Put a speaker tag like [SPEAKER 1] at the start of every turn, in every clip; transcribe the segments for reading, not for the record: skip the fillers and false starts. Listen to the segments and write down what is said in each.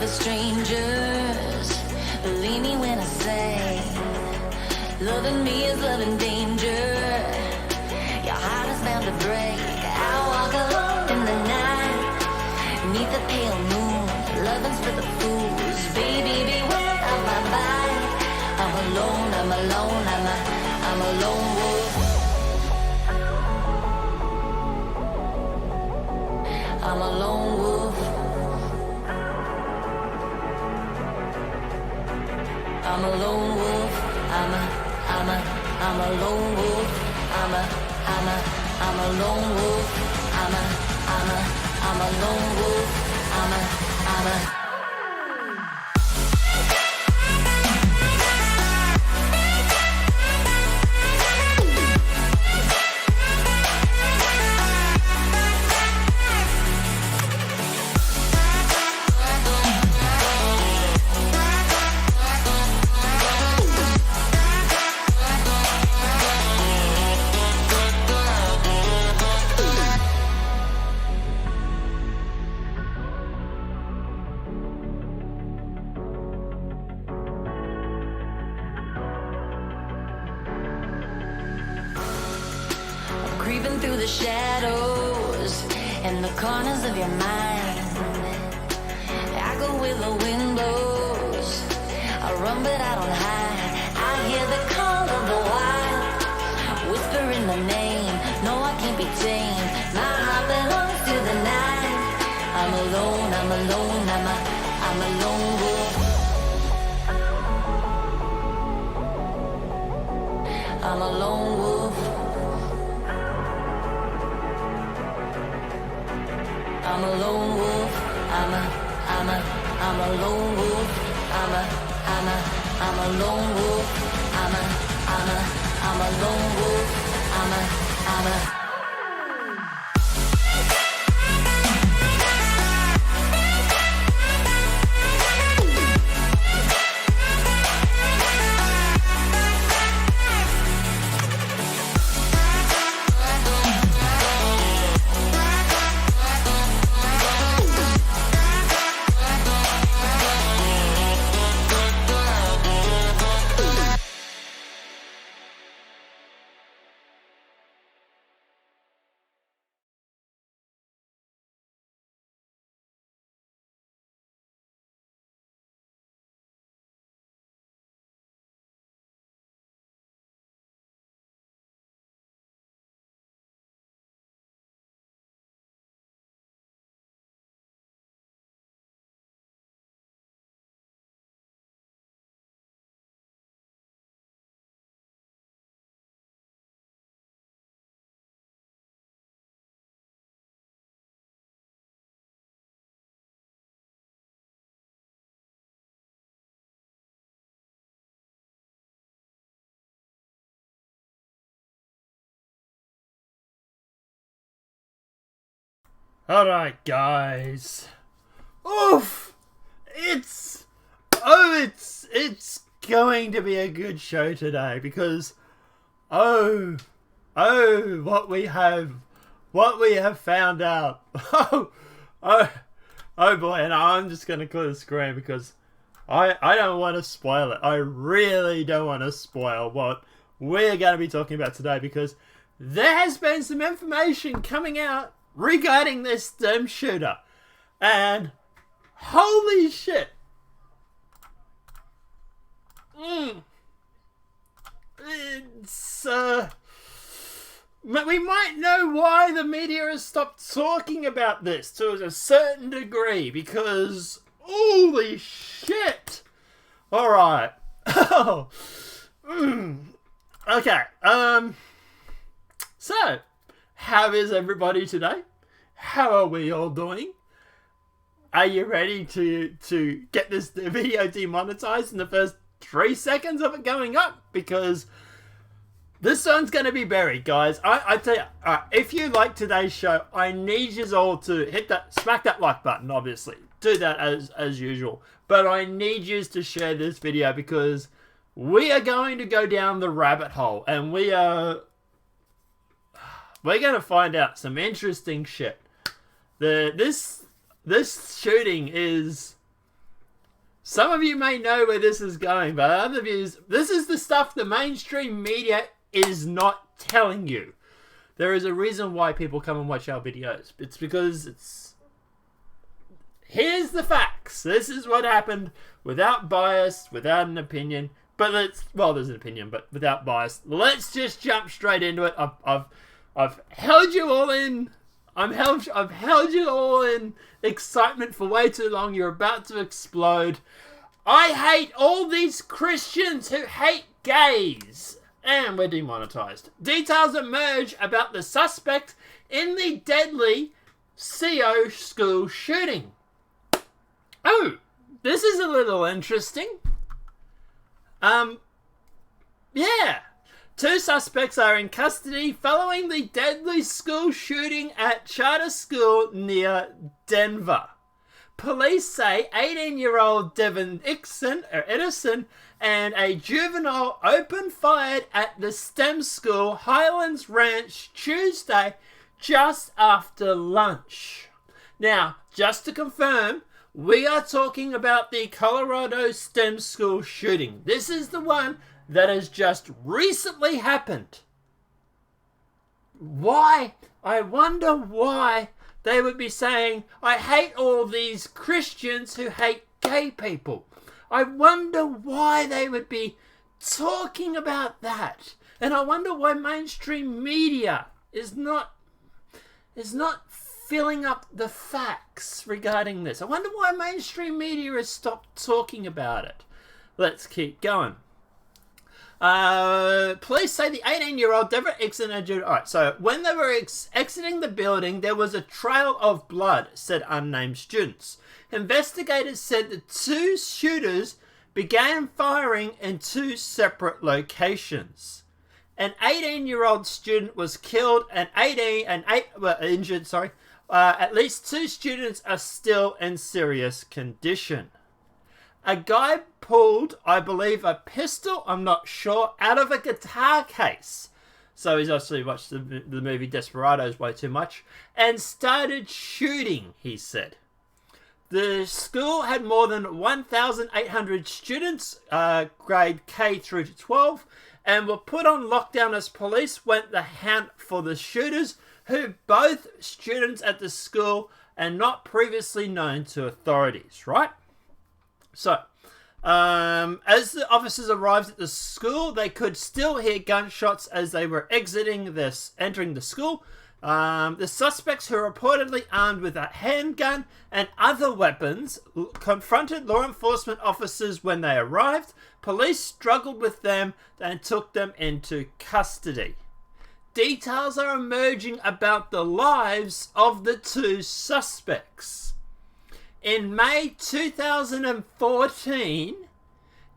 [SPEAKER 1] the strangers. Believe me when I say, loving me is loving danger. Your heart is bound to break. I walk alone in the night, beneath the pale moon. Loving's for the fools. Baby, beware of my bite. I'm alone, I'm alone, I'm a lone wolf. I'm a lone wolf. I'm a lone wolf. I'm a lone wolf. I'm a lone wolf. I'm a lone wolf. I'm a creeping through the shadows and the corners of your mind. I where the wind blows. I run but I don't hide. I hear the call of the wild, whispering my name. No, I can't be tamed. My heart belongs to the night. I'm alone, I'm alone, I'm a lone wolf. I'm a lone wolf. I'm a lone wolf. I'm a lone wolf. I'm a lone wolf. I'm a lone wolf.
[SPEAKER 2] Alright, guys. Oof! It's going to be a good show today because what we have found out. Oh boy, and I'm just gonna clear the screen because I don't want to spoil it. I really don't want to spoil what we're going to be talking about today because there has been some information coming out regarding this STEM shooter, and holy shit, it's we might know why the media has stopped talking about this to a certain degree because holy shit. All right. Okay. So, how is everybody today? How are we all doing? Are you ready to get this video demonetized in the first 3 seconds of it going up? Because this one's going to be buried, guys. I tell you, if you like today's show, I need you all to smack that like button, obviously. Do that as usual. But I need you to share this video because we are going to go down the rabbit hole and we're going to find out some interesting shit. This shooting is... Some of you may know where this is going, but other views, this is the stuff the mainstream media is not telling you. There is a reason why people come and watch our videos. It's because it's... Here's the facts. This is what happened without bias, without an opinion. But there's an opinion, but without bias. Let's just jump straight into it. I've held you all in. I've held you all in excitement for way too long. You're about to explode. I hate all these Christians who hate gays. And we're demonetized. Details emerge about the suspect in the deadly CO school shooting. Oh, this is a little interesting. Yeah. 2 suspects are in custody following the deadly school shooting at charter school near Denver. Police say 18-year-old Devin Edison and a juvenile opened fire at the STEM school Highlands Ranch Tuesday just after lunch. Now, just to confirm, we are talking about the Colorado STEM school shooting. This is the one that has just recently happened. Why? I wonder why they would be saying, I hate all these Christians who hate gay people. I wonder why they would be talking about that. And I wonder why mainstream media is not filling up the facts regarding this. I wonder why mainstream media has stopped talking about it. Let's keep going. Police say the 18-year-old never exited. Alright, so when they were exiting the building, there was a trail of blood, said unnamed students. Investigators said the two shooters began firing in two separate locations. An 18-year-old student was killed and injured. At least two students are still in serious condition. A guy pulled, I believe, a pistol, I'm not sure, out of a guitar case. So he's obviously watched the movie Desperados way too much. And started shooting, he said. The school had more than 1,800 students, grade K through to 12, and were put on lockdown as police went the hunt for the shooters, who both students at the school and not previously known to authorities, right? So, as the officers arrived at the school, they could still hear gunshots as they were entering the school. The suspects, who were reportedly armed with a handgun and other weapons, confronted law enforcement officers when they arrived. Police struggled with them and took them into custody. Details are emerging about the lives of the two suspects. In May 2014,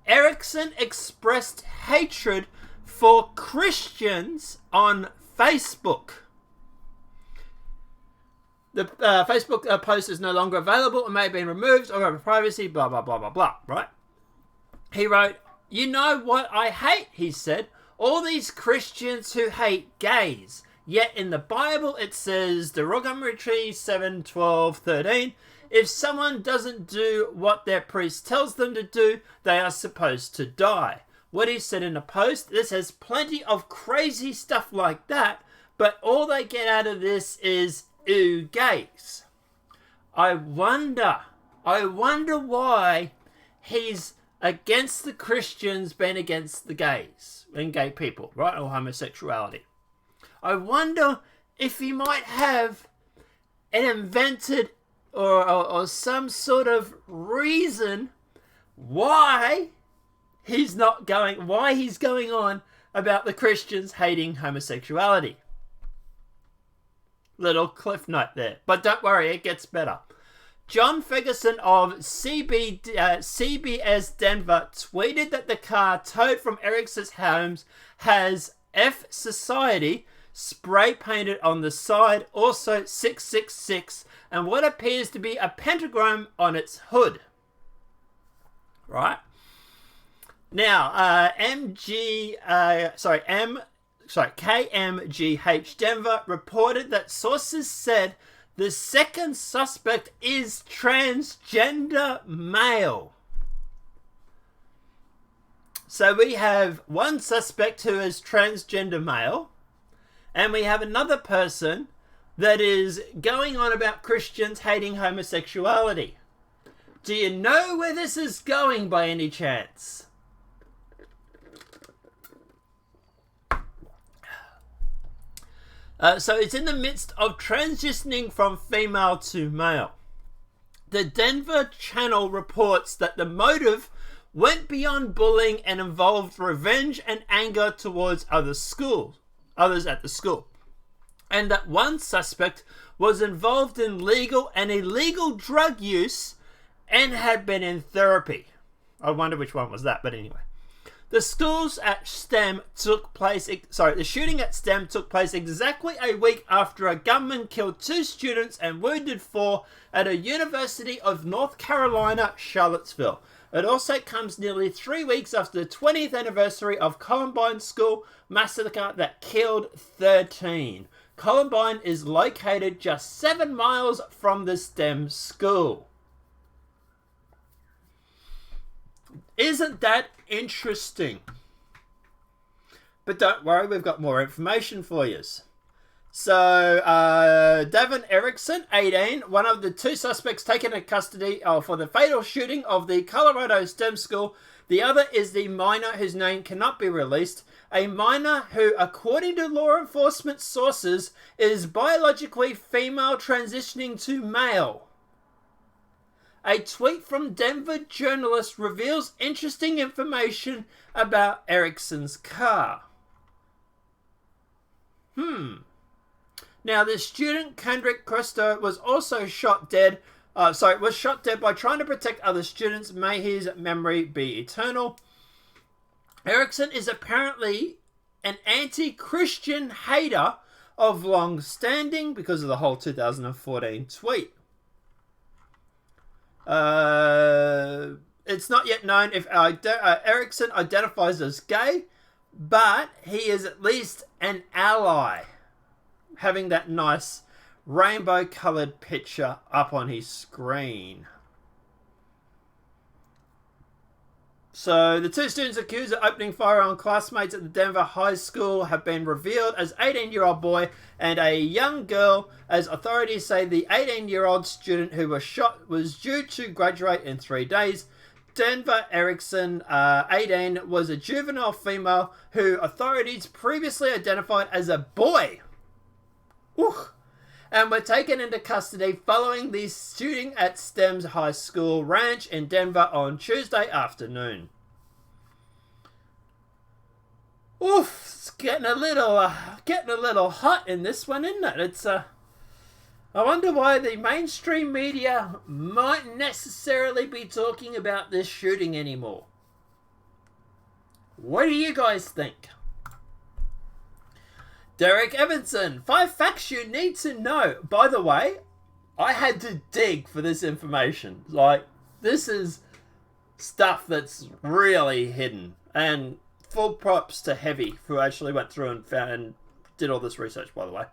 [SPEAKER 2] Erickson expressed hatred for Christians on Facebook. The Facebook post is no longer available and may have been removed or over privacy, blah, blah, blah, blah, blah, right? He wrote, "You know what I hate," he said, "all these Christians who hate gays. Yet in the Bible it says, derogatory 7, 12, 13, if someone doesn't do what their priest tells them to do, they are supposed to die." What he said in the post, this has plenty of crazy stuff like that, but all they get out of this is, ew, gays. I wonder why he's against the Christians being against the gays and gay people, right? Or homosexuality. I wonder if he might have an invented or some sort of reason why he's going on about the Christians hating homosexuality. Little cliff note there. But don't worry, it gets better. John Ferguson of CBS Denver tweeted that the car towed from Erickson's homes has F Society spray painted on the side, also 666, and what appears to be a pentagram on its hood. Right? Now, KMGH Denver reported that sources said the second suspect is transgender male. So we have one suspect who is transgender male, and we have another person that is going on about Christians hating homosexuality. Do you know where this is going by any chance? So it's in the midst of transitioning from female to male. The Denver Channel reports that the motive went beyond bullying and involved revenge and anger towards others at the school. And that one suspect was involved in legal and illegal drug use and had been in therapy. I wonder which one was that, but anyway. The shooting at STEM took place exactly a week after a gunman killed 2 students and wounded 4 at a University of North Carolina, Charlottesville. It also comes nearly 3 weeks after the 20th anniversary of Columbine school massacre that killed 13. Columbine is located just 7 miles from the STEM school. Isn't that interesting? But don't worry, we've got more information for you. So, Devin Erickson, 18, one of the two suspects taken into custody for the fatal shooting of the Colorado STEM school. The other is the minor whose name cannot be released. A minor who, according to law enforcement sources, is biologically female transitioning to male. A tweet from Denver journalist reveals interesting information about Erickson's car. Now, the student Kendrick Christo was also shot dead. Was shot dead by trying to protect other students. May his memory be eternal. Erickson is apparently an anti-Christian hater of long standing because of the whole 2014 tweet. It's not yet known if Erickson identifies as gay, but he is at least an ally, having that nice rainbow coloured picture up on his screen. So the two students accused of opening fire on classmates at the Denver High School have been revealed as 18-year-old boy and a young girl, as authorities say the 18-year-old student who was shot was due to graduate in 3 days. Denver Erickson, 18, was a juvenile female who authorities previously identified as a boy. And were taken into custody following the shooting at STEM's high school ranch in Denver on Tuesday afternoon. It's getting a little hot in this one, isn't it? It's I wonder why the mainstream media might necessarily be talking about this shooting anymore. What do you guys think? Derek Evanson, 5 facts you need to know. By the way, I had to dig for this information. Like, this is stuff that's really hidden. And full props to Heavy, who actually went through and found and did all this research, by the way.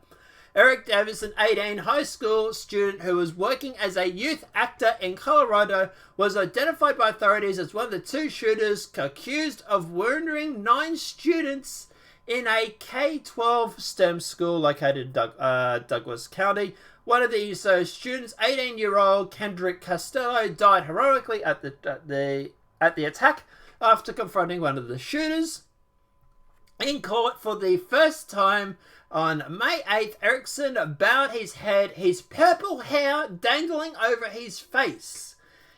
[SPEAKER 2] Eric Davison, 18, high school student who was working as a youth actor in Colorado, was identified by authorities as one of the two shooters accused of wounding 9 students in a K-12 STEM school located in Douglas County. One of the students, 18-year-old Kendrick Costello, died heroically at the attack after confronting one of the shooters. In court for the first time on May 8th, Erickson bowed his head, his purple hair dangling over his face.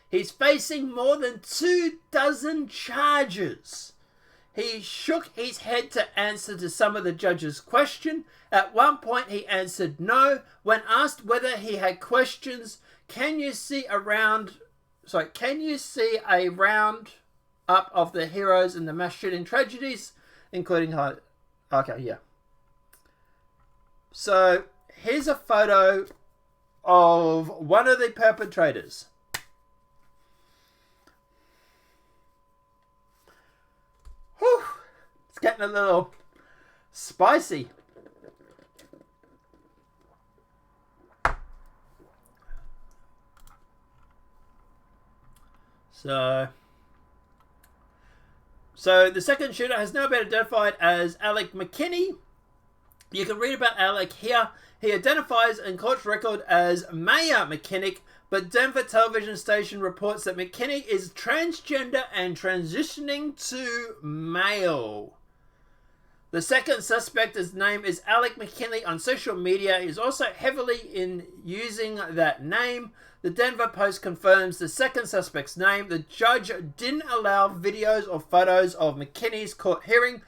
[SPEAKER 2] He's facing more than 24 charges. He shook his head to answer to some of the judge's question. At one point, he answered no. When asked whether he had questions, can you see a round up of the heroes in the mass shooting tragedies, including okay, yeah. So here's a photo of one of the perpetrators. Whew, it's getting a little spicy. So the second shooter has now been identified as Alec McKinney. You can read about Alec here. He identifies in court record as Maya McKinnick, but Denver television station reports that McKinney is transgender and transitioning to male. The second suspect, his name is Alec McKinley on social media. He's also heavily in using that name. The Denver Post confirms the second suspect's name. The judge didn't allow videos or photos of McKinney's court hearing.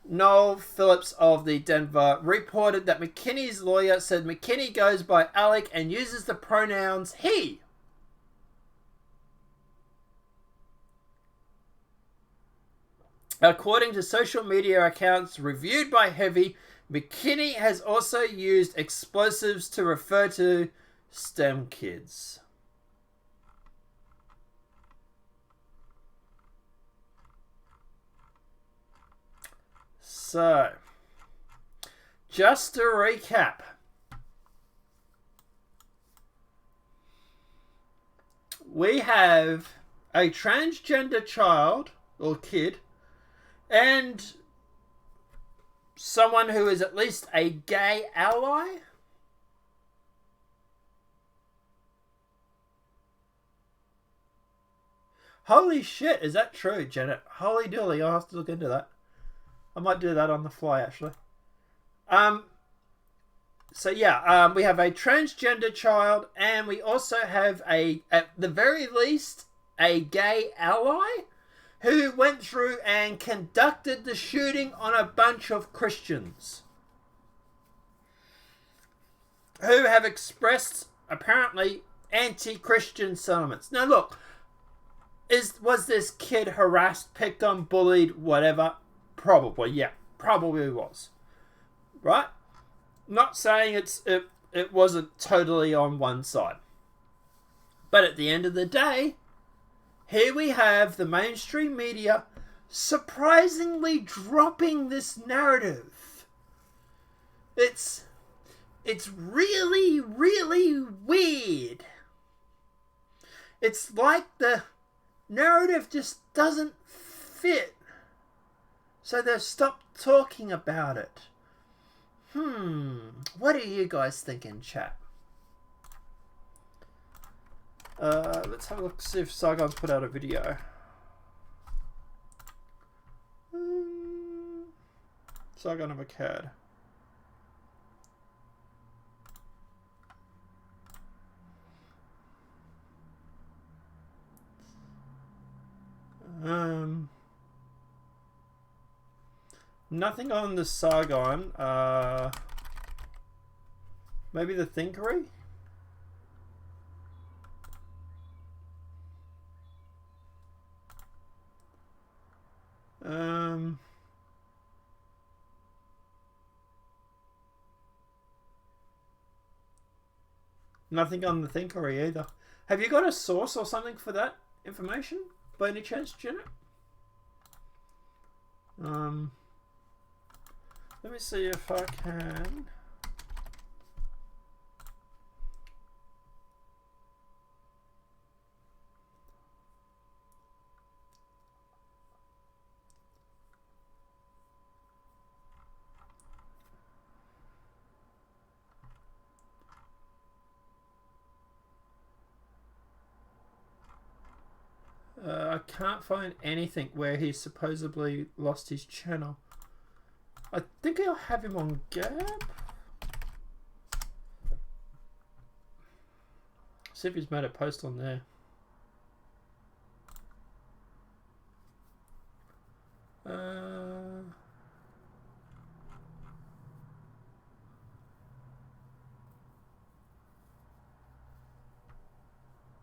[SPEAKER 2] Noel Phillips of the Denver reported that McKinney's lawyer said McKinney goes by Alec and uses the pronouns he. According to social media accounts reviewed by Heavy, McKinney has also used explosives to refer to STEM kids. So, just to recap, we have a transgender child or kid and someone who is at least a gay ally. Holy shit, is that true, Janet? Holy dooly, I'll have to look into that. I might do that on the fly, actually. So yeah, we have a transgender child, and we also have at the very least, a gay ally who went through and conducted the shooting on a bunch of Christians who have expressed, apparently, anti-Christian sentiments. Now look, was this kid harassed, picked on, bullied, whatever? Probably, yeah. Probably was. Right? Not saying it wasn't totally on one side. But at the end of the day, here we have the mainstream media surprisingly dropping this narrative. It's really, really weird. It's like the narrative just doesn't fit. So they've stopped talking about it. What are you guys thinking, chat? Let's have a look, see if Saigon's put out a video. Saigon of a CAD. Nothing on the Sargon. Maybe the Thinkery? Nothing on the Thinkery either. Have you got a source or something for that information by any chance, Janet? Let me see if I can. I can't find anything where he supposedly lost his channel. I think I'll have him on Gab. See if he's made a post on there.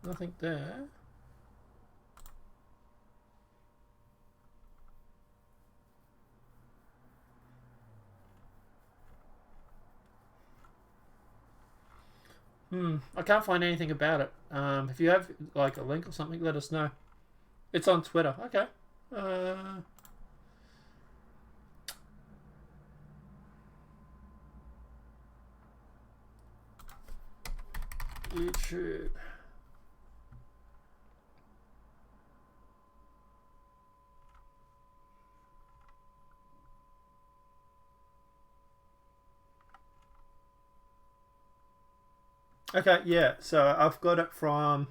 [SPEAKER 2] Nothing there. I can't find anything about it. If you have like a link or something, let us know. It's on Twitter. Okay. YouTube. Okay, yeah, so I've got it from...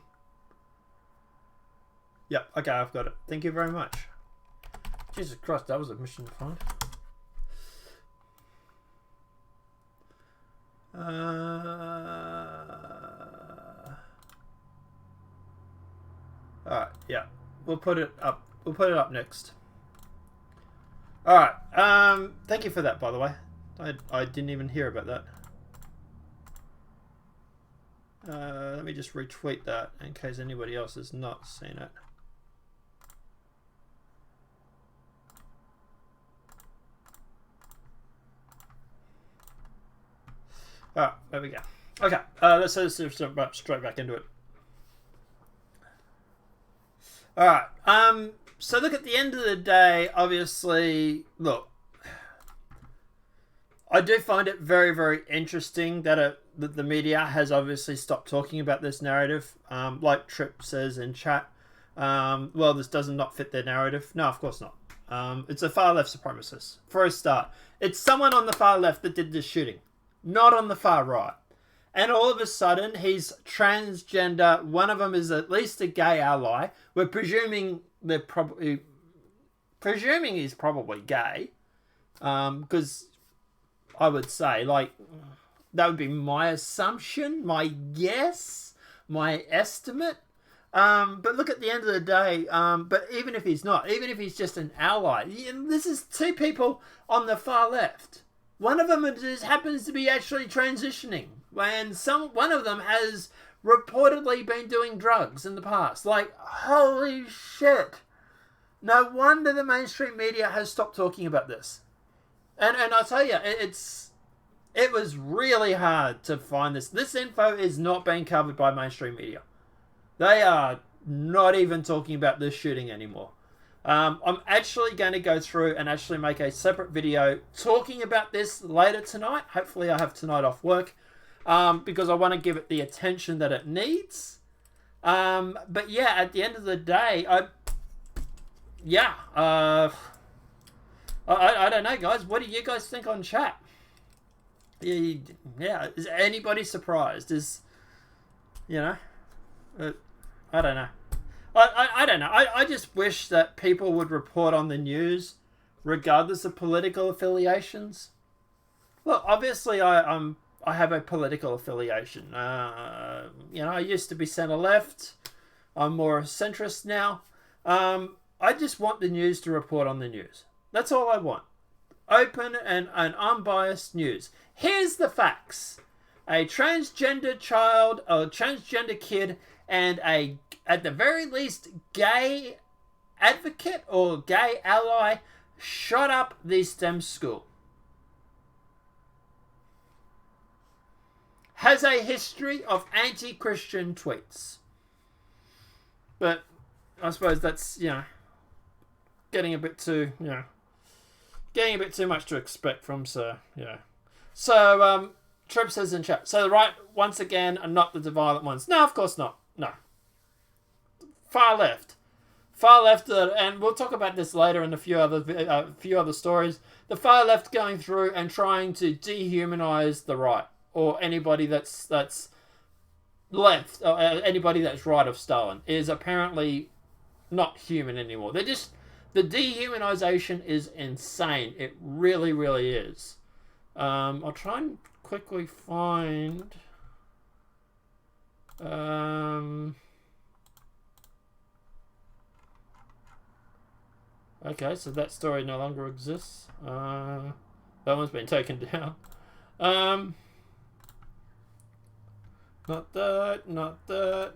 [SPEAKER 2] Yep, okay, I've got it. Thank you very much. Jesus Christ, that was a mission to find. Alright, yeah. We'll put it up. We'll put it up next. Alright, thank you for that, by the way. I didn't even hear about that. Let me just retweet that in case anybody else has not seen it. Alright, there we go. Okay, let's jump straight back into it. Alright, so look, at the end of the day, obviously, look, I do find it very, very interesting that the media has obviously stopped talking about this narrative. Like Trip says in chat, well, this does not fit their narrative. No, of course not. It's a far left supremacist, for a start. It's someone on the far left that did this shooting, not on the far right. And all of a sudden, he's transgender. One of them is at least a gay ally. We're presuming he's probably gay, because I would say, like, that would be my assumption, my guess, my estimate. But look, at the end of the day, but even if he's not, even if he's just an ally, this is two people on the far left. One of them just happens to be actually transitioning, and one of them has reportedly been doing drugs in the past. Like, holy shit. No wonder the mainstream media has stopped talking about this. And I'll tell you, it was really hard to find this. This info is not being covered by mainstream media. They are not even talking about this shooting anymore. I'm actually going to go through and actually make a separate video talking about this later tonight. Hopefully I have tonight off work, because I want to give it the attention that it needs. But yeah, at the end of the day, I don't know, guys. What do you guys think on chat? Yeah, is anybody surprised? I don't know. I don't know. I just wish that people would report on the news regardless of political affiliations. Well, obviously I have a political affiliation. I used to be centre left. I'm more centrist now. I just want the news to report on the news. That's all I want. Open and unbiased news. Here's the facts. A transgender child, a transgender kid, and at the very least, gay advocate or gay ally shot up the STEM school. Has a history of anti-Christian tweets. But I suppose that's, getting a bit too much to expect from Sir, So, Trip says in chat, so the right, once again, are not the violent ones. No, of course not. No. Far left, and we'll talk about this later in a few other stories. The far left going through and trying to dehumanize the right, or anybody that's left, or anybody that's right of Stalin is apparently not human anymore. The dehumanization is insane. It really, really is. I'll try and quickly find. Okay, so that story no longer exists. That one's been taken down. Not that. Not that.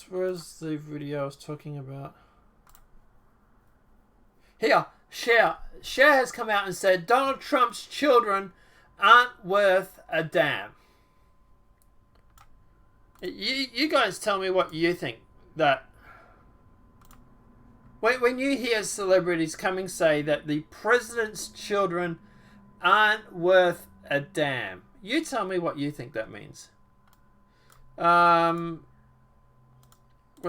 [SPEAKER 2] Where's the video I was talking about? Here, Cher has come out and said Donald Trump's children aren't worth a damn. You guys tell me what you think. That when you hear celebrities coming say that the president's children aren't worth a damn, you tell me what you think that means. What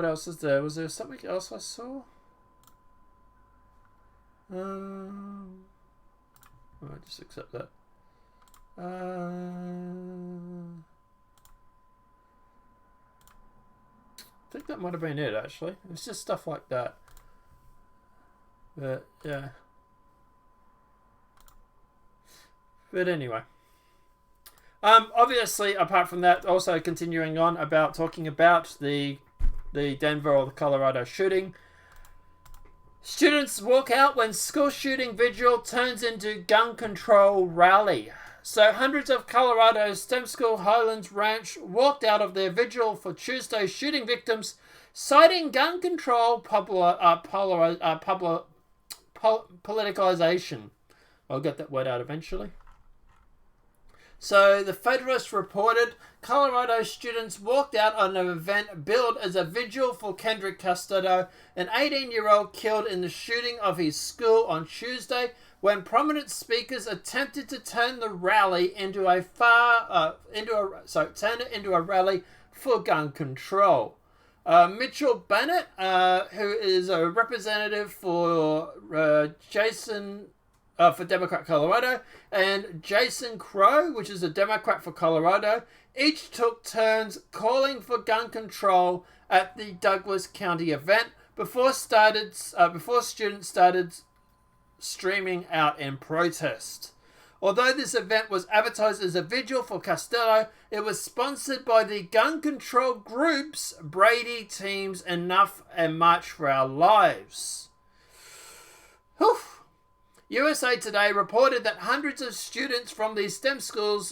[SPEAKER 2] else is there? Was there something else I saw? I might just accept that. I think that might have been it, actually. It's just stuff like that. But, yeah. But anyway. Obviously, apart from that, also continuing on about talking about the Denver or the Colorado shooting. Students walk out when school shooting vigil turns into gun control rally. So hundreds of Colorado's STEM school Highlands Ranch walked out of their vigil for Tuesday's shooting victims, citing gun control politicization. I'll get that word out eventually. So the Federalist reported Colorado students walked out on an event billed as a vigil for Kendrick Custado, an 18-year-old killed in the shooting of his school on Tuesday, when prominent speakers attempted to turn the rally into a rally for gun control. Mitchell Bennett, who is a representative for for Democrat Colorado, and Jason Crow, which is a Democrat for Colorado, each took turns calling for gun control at the Douglas County event before students started streaming out in protest. Although this event was advertised as a vigil for Costello, it was sponsored by the gun control groups Brady, Teams, Enough, and March for Our Lives. Whew. USA Today reported that hundreds of students from the STEM school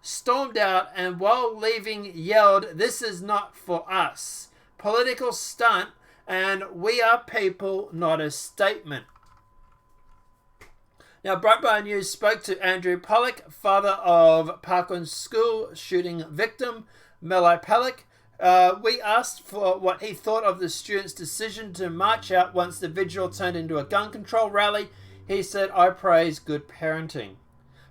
[SPEAKER 2] stormed out and while leaving yelled, "This is not for us. Political stunt and we are people, not a statement." Now, Breitbart News spoke to Andrew Pollock, father of Parkland school shooting victim Mello Pollock. We asked for what he thought of the students' decision to march out once the vigil turned into a gun control rally. He said, "I praise good parenting."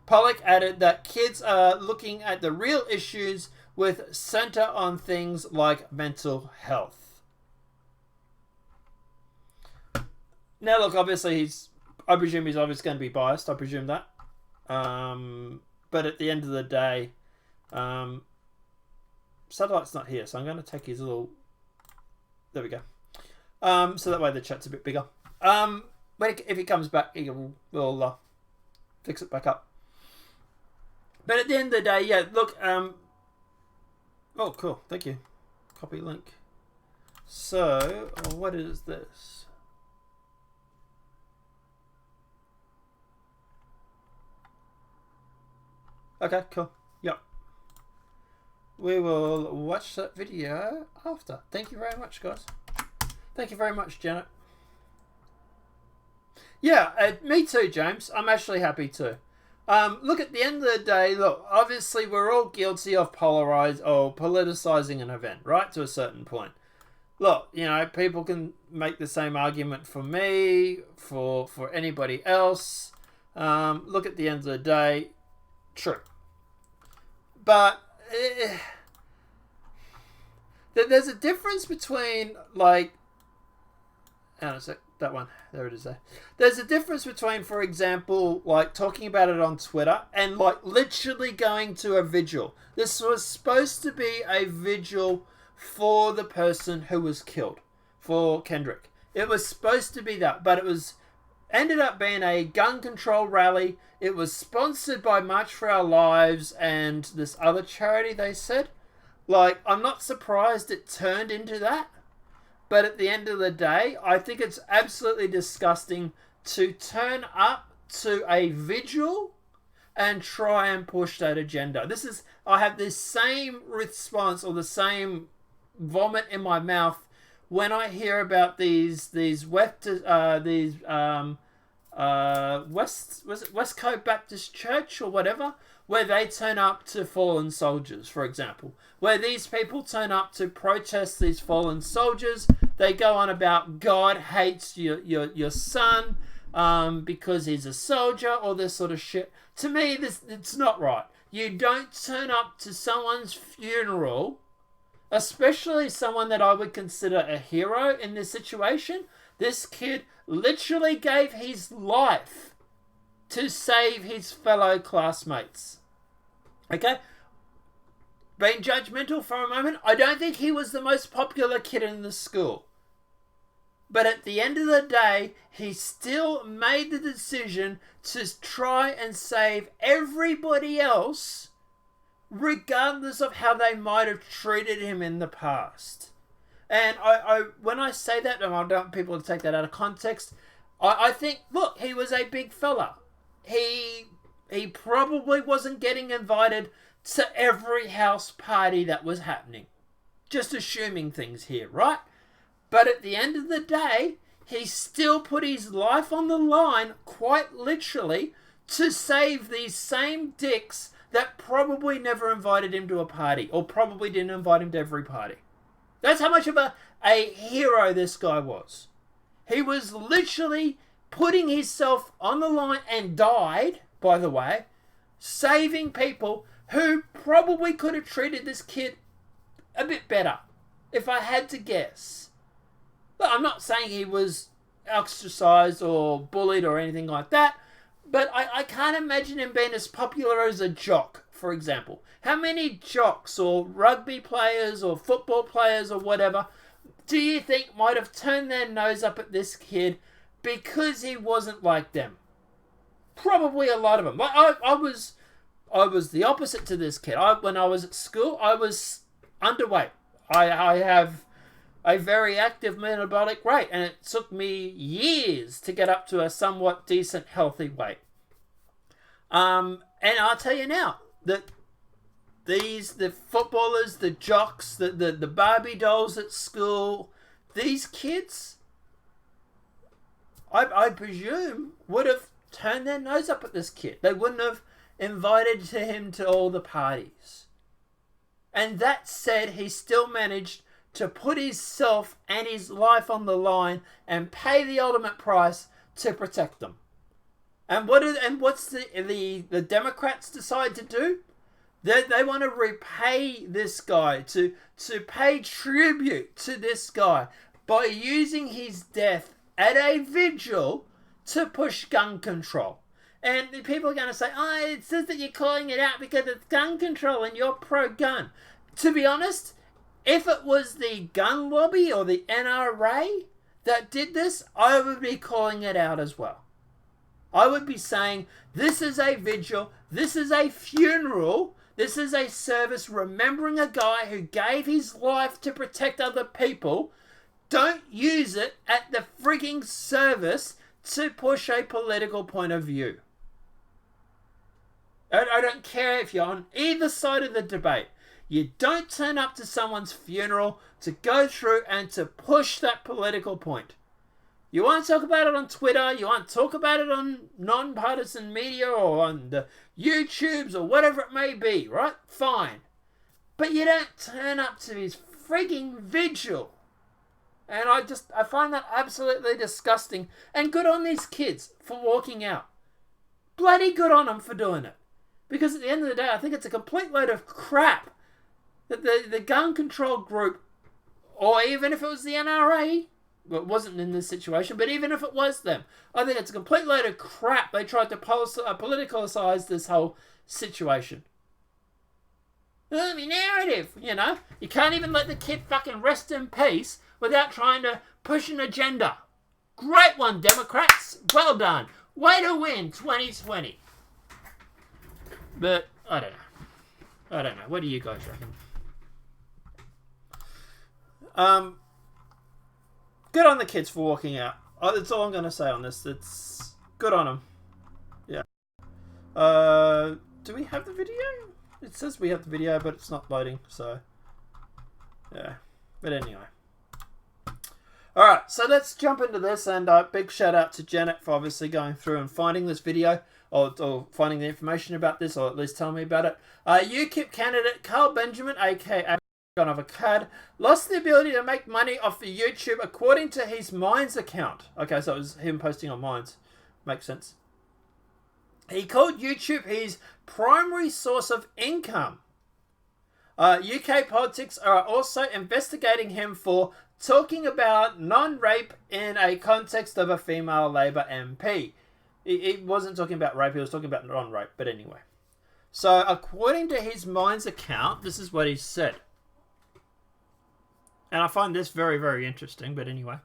[SPEAKER 2] Pollock added that kids are looking at the real issues with center on things like mental health. Now, look, obviously I presume he's obviously going to be biased. I presume that. But at the end of the day, Satellite's not here, so I'm going to take his little... There we go. So that way the chat's a bit bigger. If he comes back, we'll fix it back up. But at the end of the day, yeah, look... Oh, cool. Thank you. Copy link. So, what is this? Okay, cool. Yep. We will watch that video after. Thank you very much, guys. Thank you very much, Janet. Yeah, me too, James. I'm actually happy too. Look, at the end of the day, look, obviously we're all guilty of politicizing an event, right? To a certain point. Look, people can make the same argument for me, for anybody else. Look, at the end of the day, true. But there's a difference between, hang on a sec, that one, there it is there. There's a difference between, for example, talking about it on Twitter and, literally going to a vigil. This was supposed to be a vigil for the person who was killed, for Kendrick. It was supposed to be that, but it ended up being a gun control rally. It was sponsored by March for Our Lives and this other charity, they said. I'm not surprised it turned into that. But at the end of the day, I think it's absolutely disgusting to turn up to a vigil and try and push that agenda. I have this same response, or the same vomit in my mouth when I hear about these West Coast Baptist Church or whatever, where they turn up to fallen soldiers, for example, where these people turn up to protest these fallen soldiers. They go on about God hates your son because he's a soldier, all this sort of shit. To me, it's not right. You don't turn up to someone's funeral, especially someone that I would consider a hero in this situation. This kid literally gave his life to save his fellow classmates. Okay? Being judgmental for a moment, I don't think he was the most popular kid in the school. But at the end of the day, he still made the decision to try and save everybody else, regardless of how they might have treated him in the past. And when I say that, and I don't want people to take that out of context, I think, look, he was a big fella. He probably wasn't getting invited to every house party that was happening. Just assuming things here, right? But at the end of the day, he still put his life on the line, quite literally, to save these same dicks that probably never invited him to a party, or probably didn't invite him to every party. That's how much of a hero this guy was. He was literally putting himself on the line and died, by the way, saving people who probably could have treated this kid a bit better, if I had to guess. Look, I'm not saying he was ostracized or bullied or anything like that, but I can't imagine him being as popular as a jock, for example. How many jocks or rugby players or football players or whatever do you think might have turned their nose up at this kid because he wasn't like them? Probably a lot of them. Like I was the opposite to this kid. When I was at school, I was underweight. I have a very active metabolic rate, and it took me years to get up to a somewhat decent, healthy weight. And I'll tell you now that the footballers, the jocks, the Barbie dolls at school, these kids, I presume, would have turned their nose up at this kid. They wouldn't have invited him to all the parties. And that said, he still managed to put himself and his life on the line and pay the ultimate price to protect them. And what's the Democrats decide to do? They want to repay this guy, to pay tribute to this guy by using his death at a vigil to push gun control. And people are going to say, oh, it says that you're calling it out because it's gun control and you're pro-gun. To be honest, if it was the gun lobby or the NRA that did this, I would be calling it out as well. I would be saying, this is a vigil, this is a funeral, this is a service remembering a guy who gave his life to protect other people. Don't use it at the frigging service to push a political point of view. I don't care if you're on either side of the debate. You don't turn up to someone's funeral to go through and to push that political point. You want to talk about it on Twitter, you want to talk about it on Nonpartisan media or on the YouTubes or whatever it may be, right? Fine. But you don't turn up to his frigging vigil. And I find that absolutely disgusting. And good on these kids for walking out. Bloody good on them for doing it. Because at the end of the day, I think it's a complete load of crap that the gun control group, or even if it was the NRA, well, it wasn't in this situation, but even if it was them, I think it's a complete load of crap. They tried to politicalise this whole situation. The narrative, you know. You can't even let the kid fucking rest in peace without trying to push an agenda. Great one, Democrats. Well done. Way to win 2020. But, I don't know. What do you guys reckon? Good on the kids for walking out. That's all I'm going to say on this. It's good on them. Yeah. Do we have the video? It says we have the video, but it's not loading, so... yeah. But anyway. Alright, so let's jump into this, and big shout out to Janet for obviously going through and finding this video, or finding the information about this, or at least telling me about it. UKIP candidate Carl Benjamin, aka of a cad, lost the ability to make money off of YouTube according to his Minds account. Okay, so it was him posting on Minds. Makes sense. He called YouTube his primary source of income. UK politics are also investigating him for talking about non-rape in a context of a female Labour MP. He wasn't talking about rape, he was talking about non-rape, but anyway. So, according to his Minds account, this is what he said. And I find this very, very interesting, but anyway.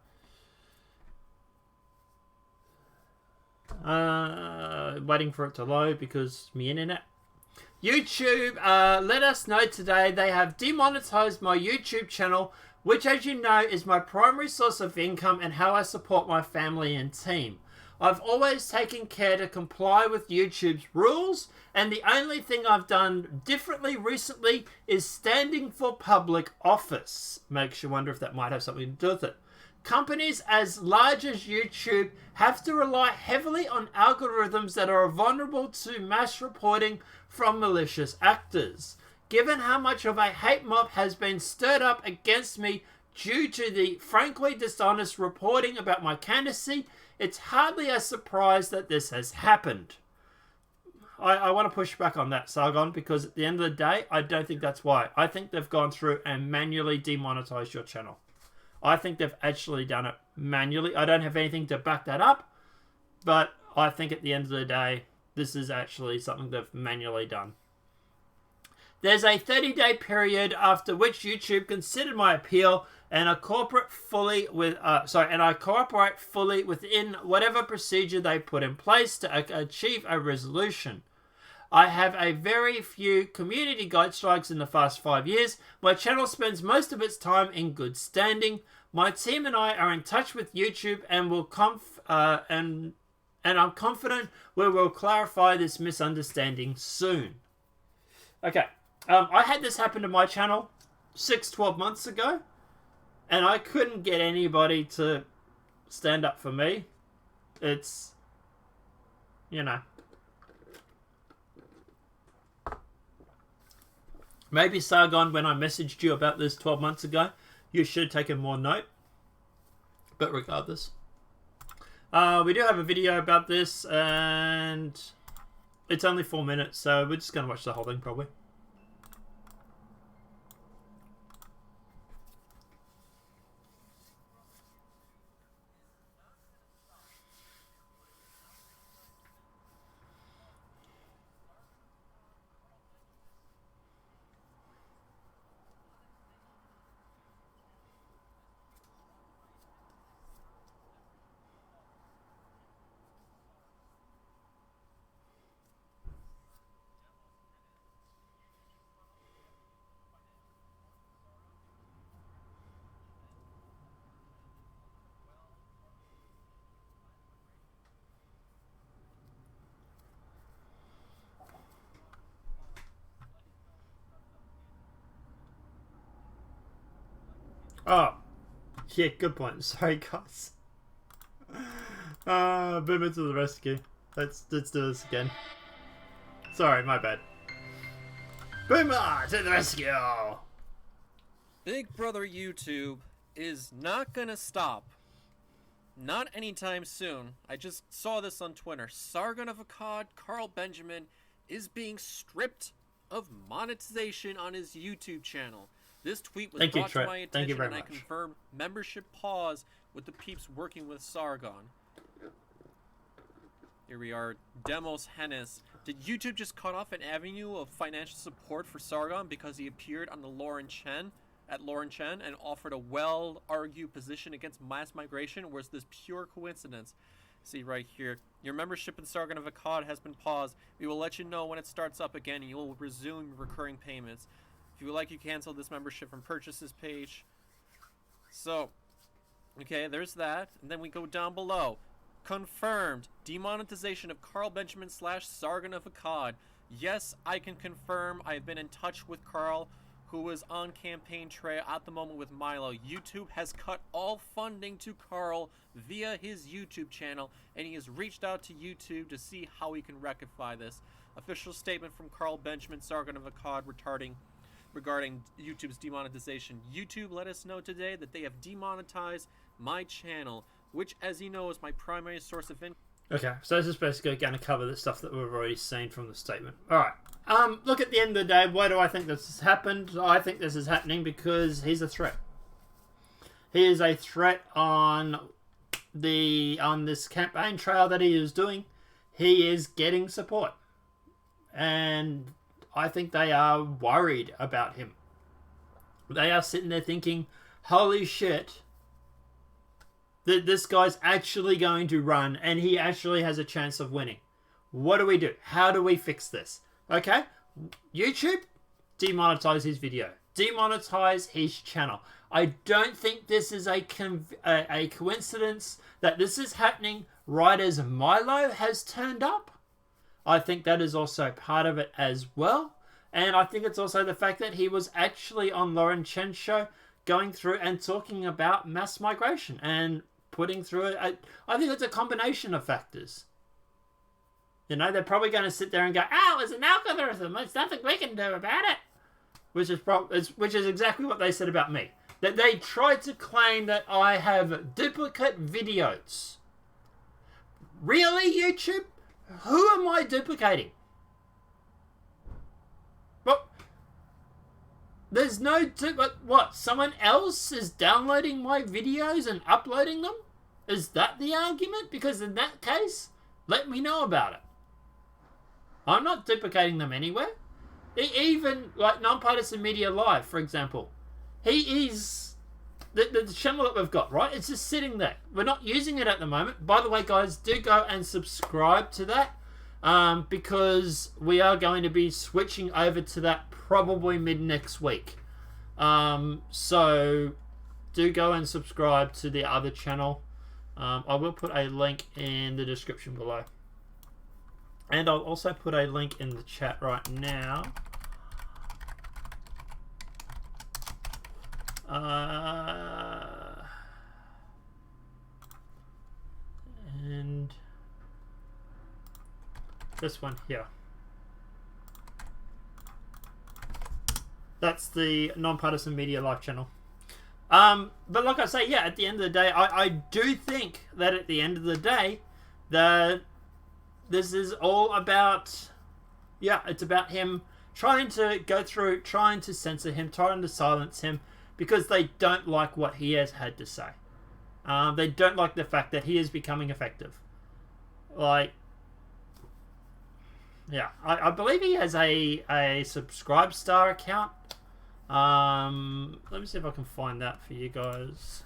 [SPEAKER 2] Waiting for it to load because my internet. YouTube, let us know today they have demonetized my YouTube channel, which, as you know, is my primary source of income and how I support my family and team. I've always taken care to comply with YouTube's rules, and the only thing I've done differently recently is standing for public office. Makes you wonder if that might have something to do with it. Companies as large as YouTube have to rely heavily on algorithms that are vulnerable to mass reporting from malicious actors. Given how much of a hate mob has been stirred up against me due to the frankly dishonest reporting about my candidacy, it's hardly a surprise that this has happened. I want to push back on that, Sargon, because at the end of the day, I don't think that's why. I think they've gone through and manually demonetized your channel. I think they've actually done it manually. I don't have anything to back that up, but I think at the end of the day, this is actually something they've manually done. There's a 30-day period after which YouTube considered my appeal, and I cooperate fully within whatever procedure they put in place to achieve a resolution. I have a very few community guide strikes in the past 5 years. My channel spends most of its time in good standing. My team and I are in touch with YouTube and I'm confident we will clarify this misunderstanding soon. Okay, I had this happen to my channel 12 months ago, and I couldn't get anybody to stand up for me. It's, you know. Maybe, Sargon, when I messaged you about this 12 months ago, you should have taken more note. But regardless. We do have a video about this, and it's only 4 minutes, so we're just going to watch the whole thing, probably. Oh, yeah, good point. Sorry, guys. Boomer to the rescue. Let's do this again. Sorry, my bad. Boomer to the rescue!
[SPEAKER 3] Big Brother YouTube is not gonna stop. Not anytime soon. I just saw this on Twitter. Sargon of Akkad, Carl Benjamin, is being stripped of monetization on his YouTube channel. This tweet was brought to my attention, and I confirmed membership pause with the peeps working with Sargon. Here we are, Demos Hennis. Did YouTube just cut off an avenue of financial support for Sargon because he appeared on the Lauren Chen and offered a well-argued position against mass migration, or is this pure coincidence? See right here, your membership in Sargon of Akkad has been paused. We will let you know when it starts up again, and you will resume recurring payments. If you would like, you cancel this membership from purchases page. So, okay, there's that. And then we go down below. Confirmed. Demonetization of Carl Benjamin / Sargon of Akkad. Yes, I can confirm. I've been in touch with Carl, who is on campaign trail at the moment with Milo. YouTube has cut all funding to Carl via his YouTube channel, and he has reached out to YouTube to see how he can rectify this. Official statement from Carl Benjamin, Sargon of Akkad, regarding YouTube's demonetization. YouTube let us know today that they have demonetized my channel, which, as you know, is my primary source of income.
[SPEAKER 2] Okay, so this is basically going to cover the stuff that we've already seen from the statement. Alright, look, at the end of the day, why do I think this has happened? I think this is happening because he's a threat. He is a threat on this campaign trail that he is doing. He is getting support. And I think they are worried about him. They are sitting there thinking, holy shit, that this guy's actually going to run and he actually has a chance of winning. What do we do? How do we fix this? Okay, YouTube, demonetize his video. Demonetize his channel. I don't think this is a coincidence that this is happening right as Milo has turned up. I think that is also part of it as well. And I think it's also the fact that he was actually on Lauren Chen's show going through and talking about mass migration and putting through it. I think it's a combination of factors. You know, they're probably going to sit there and go, oh, it's an algorithm. There's nothing we can do about it. Which is exactly what they said about me. That they tried to claim that I have duplicate videos. Really, YouTube? Who am I duplicating? Well, there's no... What? Someone else is downloading my videos and uploading them? Is that the argument? Because in that case, let me know about it. I'm not duplicating them anywhere. Even, like, Nonpartisan Media Live, for example. He is... The channel that we've got, right? It's just sitting there. We're not using it at the moment. By the way, guys, do go and subscribe to that. Because we are going to be switching over to that probably mid-next week. So, do go and subscribe to the other channel. I will put a link in the description below. And I'll also put a link in the chat right now. And this one here. That's the Nonpartisan Media Live channel. But like I say, yeah, at the end of the day, I do think that at the end of the day, that this is all about, yeah, it's about him trying to go through, trying to censor him, trying to silence him, because they don't like what he has had to say. They don't like the fact that he is becoming effective. Like, yeah, I believe he has a Subscribe Star account. Let me see if I can find that for you guys.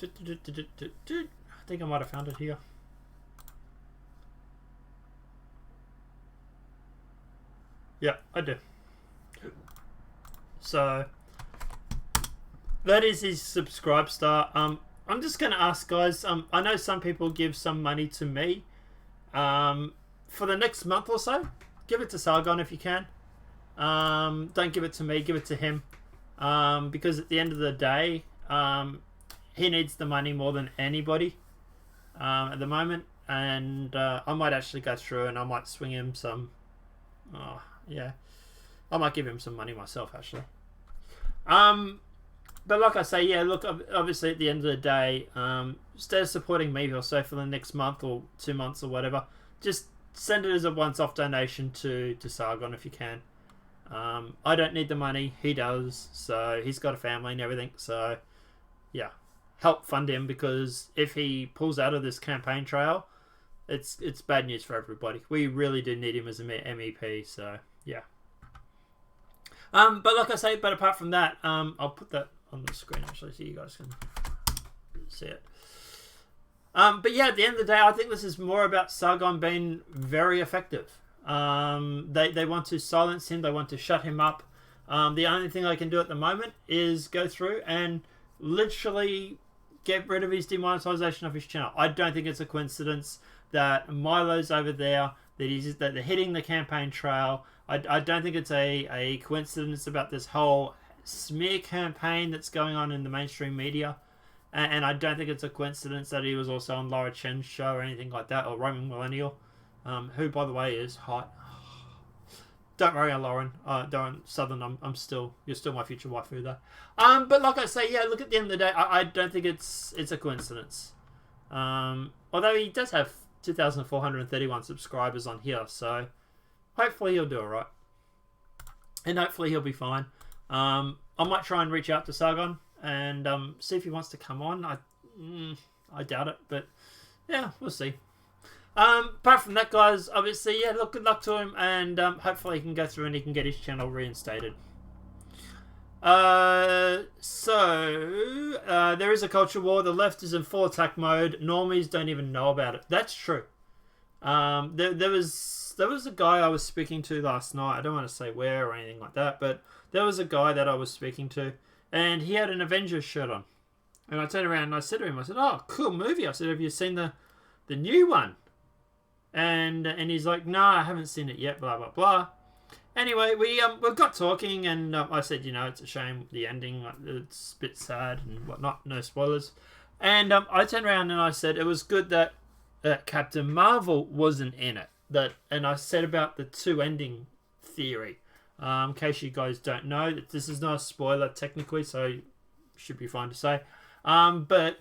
[SPEAKER 2] I think I might have found it here. Yeah, I do. So that is his Subscribe Star. I'm just gonna ask, guys. I know some people give some money to me. For the next month or so, give it to Sargon if you can. Don't give it to me. Give it to him. Because at the end of the day, he needs the money more than anybody at the moment, and I might actually go through and I might swing him some. Oh, yeah, I might give him some money myself, actually. But like I say, yeah, look, obviously at the end of the day, instead of supporting me or so for the next month or 2 months or whatever, just send it as a once-off donation to Sargon if you can. I don't need the money, he does, so he's got a family and everything, so yeah, help fund him, because if he pulls out of this campaign trail, it's bad news for everybody. We really do need him as a MEP, so yeah. But like I say, but apart from that, I'll put that on the screen actually so you guys can see it. But yeah, at the end of the day, I think this is more about Sargon being very effective. They want to silence him, they want to shut him up. The only thing I can do at the moment is go through and literally get rid of his demonetization of his channel. I don't think it's a coincidence that Milo's over there, that they're hitting the campaign trail. I don't think it's a coincidence about this whole smear campaign that's going on in the mainstream media. And I don't think it's a coincidence that he was also on Laura Chen's show or anything like that, or Roman Millennial, who, by the way, is hot. Don't worry, Lauren. Don't Southern. You're still my future waifu though. But like I say, yeah. Look, at the end of the day, I don't think it's a coincidence. Although he does have 2,431 subscribers on here, so hopefully he'll do alright, and hopefully he'll be fine. I might try and reach out to Sargon and see if he wants to come on. I doubt it, but yeah, we'll see. Apart from that, guys, obviously, yeah, look, good luck to him, and hopefully he can go through and he can get his channel reinstated. There is a culture war. The left is in full attack mode. Normies don't even know about it. That's true. There was a guy I was speaking to last night. I don't want to say where or anything like that, but there was a guy that I was speaking to, and he had an Avengers shirt on. And I turned around and I said to him, I said, "Oh, cool movie." I said, "Have you seen the new one?" And he's like, "No, I haven't seen it yet, blah, blah, blah." Anyway, we got talking, and I said, it's a shame, the ending, it's a bit sad and whatnot, no spoilers. And I turned around and I said, it was good that that Captain Marvel wasn't in it. And I said about the two ending theory. In case you guys don't know, this is not a spoiler technically, so should be fine to say. But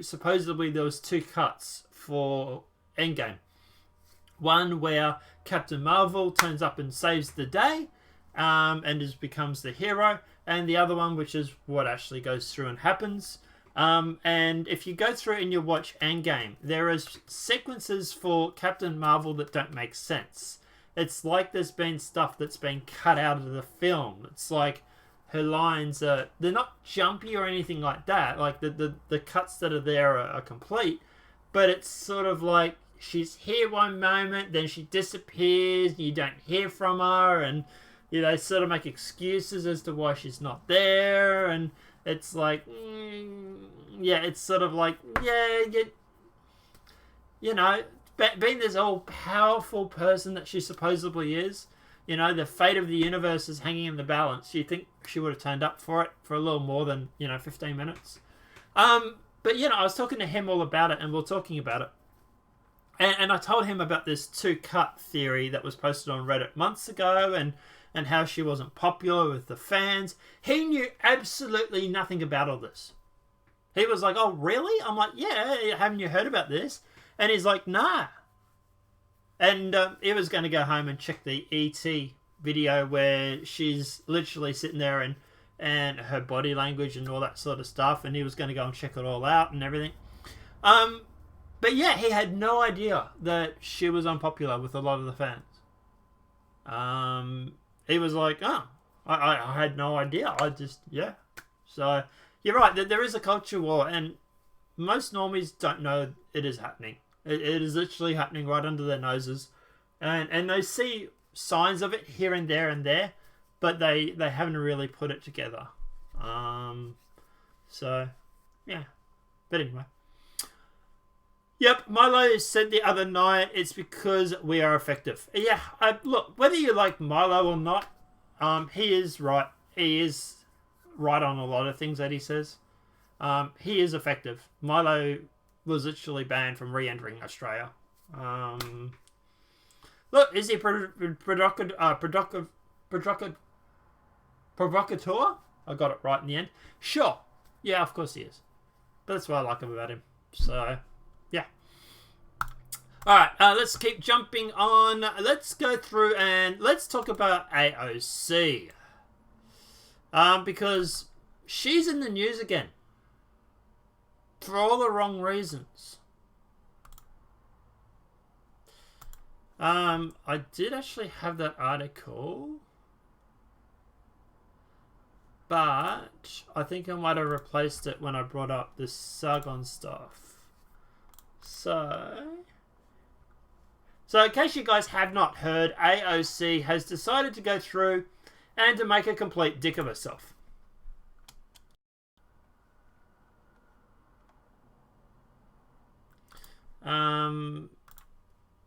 [SPEAKER 2] supposedly there was two cuts for Endgame. One where Captain Marvel turns up and saves the day, and becomes the hero, and the other one which is what actually goes through and happens. And if you go through and you watch Endgame, there is sequences for Captain Marvel that don't make sense. It's like there's been stuff that's been cut out of the film. It's like her lines they're not jumpy or anything like that. Like the cuts that are there are complete, but it's sort of like she's here one moment, then she disappears, and you don't hear from her, and they sort of make excuses as to why she's not there, and it's like, it's sort of like, being this all-powerful person that she supposedly is, the fate of the universe is hanging in the balance. You think she would have turned up for it for a little more than, 15 minutes. But, I was talking to him all about it, and we were talking about it. And I told him about this two-cut theory that was posted on Reddit months ago, and how she wasn't popular with the fans. He knew absolutely nothing about all this. He was like, oh, really? I'm like, yeah, haven't you heard about this? And he's like, nah. And he was going to go home and check the Ethe video where she's literally sitting there and her body language and all that sort of stuff. And he was going to go and check it all out and everything. But yeah, he had no idea that she was unpopular with a lot of the fans. He was like, oh, I had no idea. So you're right, there is a culture war, and most normies don't know it is happening. It is literally happening right under their noses. And they see signs of it here and there, but they haven't really put it together. So, yeah. But anyway. Yep, Milo said the other night it's because we are effective. Yeah, look, whether you like Milo or not, he is right. He is right on a lot of things that he says. He is effective. Milo was literally banned from re-entering Australia. Look, is he provocateur? I got it right in the end. Sure. Yeah, of course he is. But that's what I like about him. So, yeah. Alright, let's keep jumping on. Let's go through and let's talk about AOC. Because she's in the news again. For all the wrong reasons. I did actually have that article. But I think I might have replaced it when I brought up this Sargon stuff. So in case you guys have not heard, AOC has decided to go through and to make a complete dick of herself.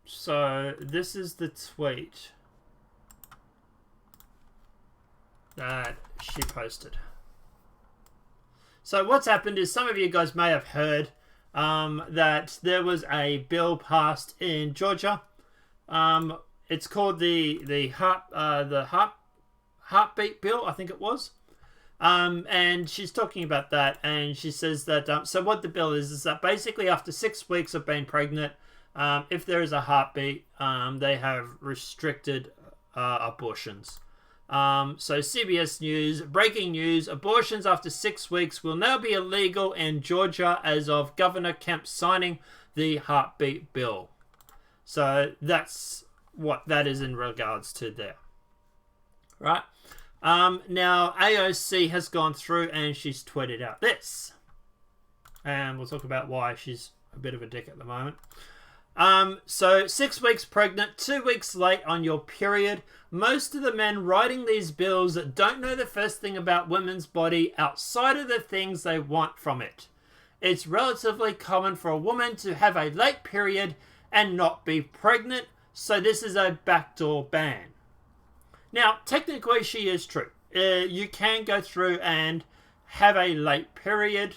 [SPEAKER 2] So this is the tweet that she posted. So what's happened is some of you guys may have heard that there was a bill passed in Georgia. It's called the heartbeat bill, I think it was. And she's talking about that, and she says that so what the bill is that basically after 6 weeks of being pregnant, if there is a heartbeat, they have restricted abortions. So CBS News, breaking news, abortions after 6 weeks will now be illegal in Georgia as of Governor Kemp signing the heartbeat bill. So that's what that is in regards to there. Right? Now, AOC has gone through and she's tweeted out this. And we'll talk about why she's a bit of a dick at the moment. So 6 weeks pregnant, 2 weeks late on your period. Most of the men writing these bills don't know the first thing about women's body outside of the things they want from it. It's relatively common for a woman to have a late period and not be pregnant, so this is a backdoor ban. Now, technically she is true. You can go through and have a late period,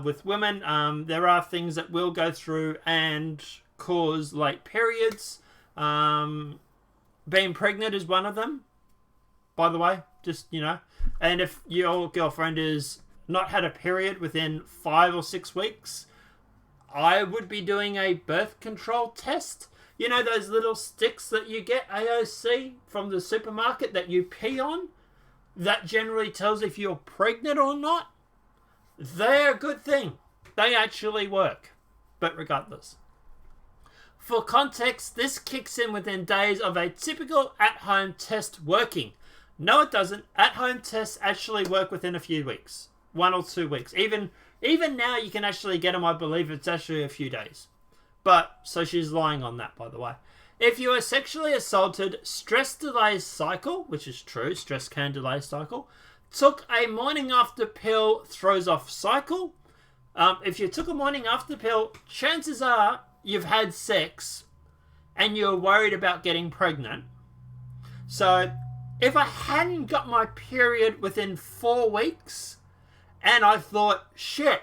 [SPEAKER 2] with women. There are things that will go through and cause late periods. Being pregnant is one of them, by the way, just, you know. And if your girlfriend is not had a period within 5 or 6 weeks, I would be doing a birth control test. You know those little sticks that you get, AOC, from the supermarket that you pee on? That generally tells if you're pregnant or not. They're a good thing. They actually work. But regardless. For context, this kicks in within days of a typical at-home test working. No, it doesn't. At-home tests actually work within a few weeks. 1 or 2 weeks. Even now you can actually get them, I believe it's actually a few days. But, so she's lying on that, by the way. If you are sexually assaulted, stress delays cycle, which is true, stress can delay cycle. Took a morning after pill, throws off cycle. If you took a morning after pill, chances are you've had sex and you're worried about getting pregnant. So, if I hadn't got my period within 4 weeks, and I thought, shit,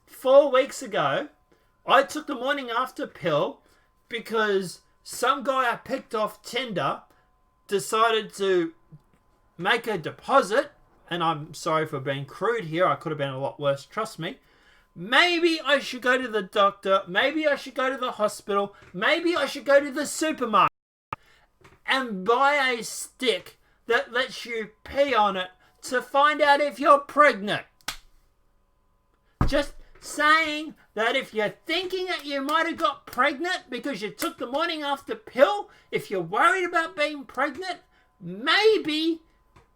[SPEAKER 2] 4 weeks ago, I took the morning after pill because some guy I picked off Tinder decided to make a deposit, and I'm sorry for being crude here, I could have been a lot worse, trust me. Maybe I should go to the doctor, maybe I should go to the hospital, maybe I should go to the supermarket and buy a stick that lets you pee on it to find out if you're pregnant. Just saying that if you're thinking that you might have got pregnant because you took the morning after pill, if you're worried about being pregnant, maybe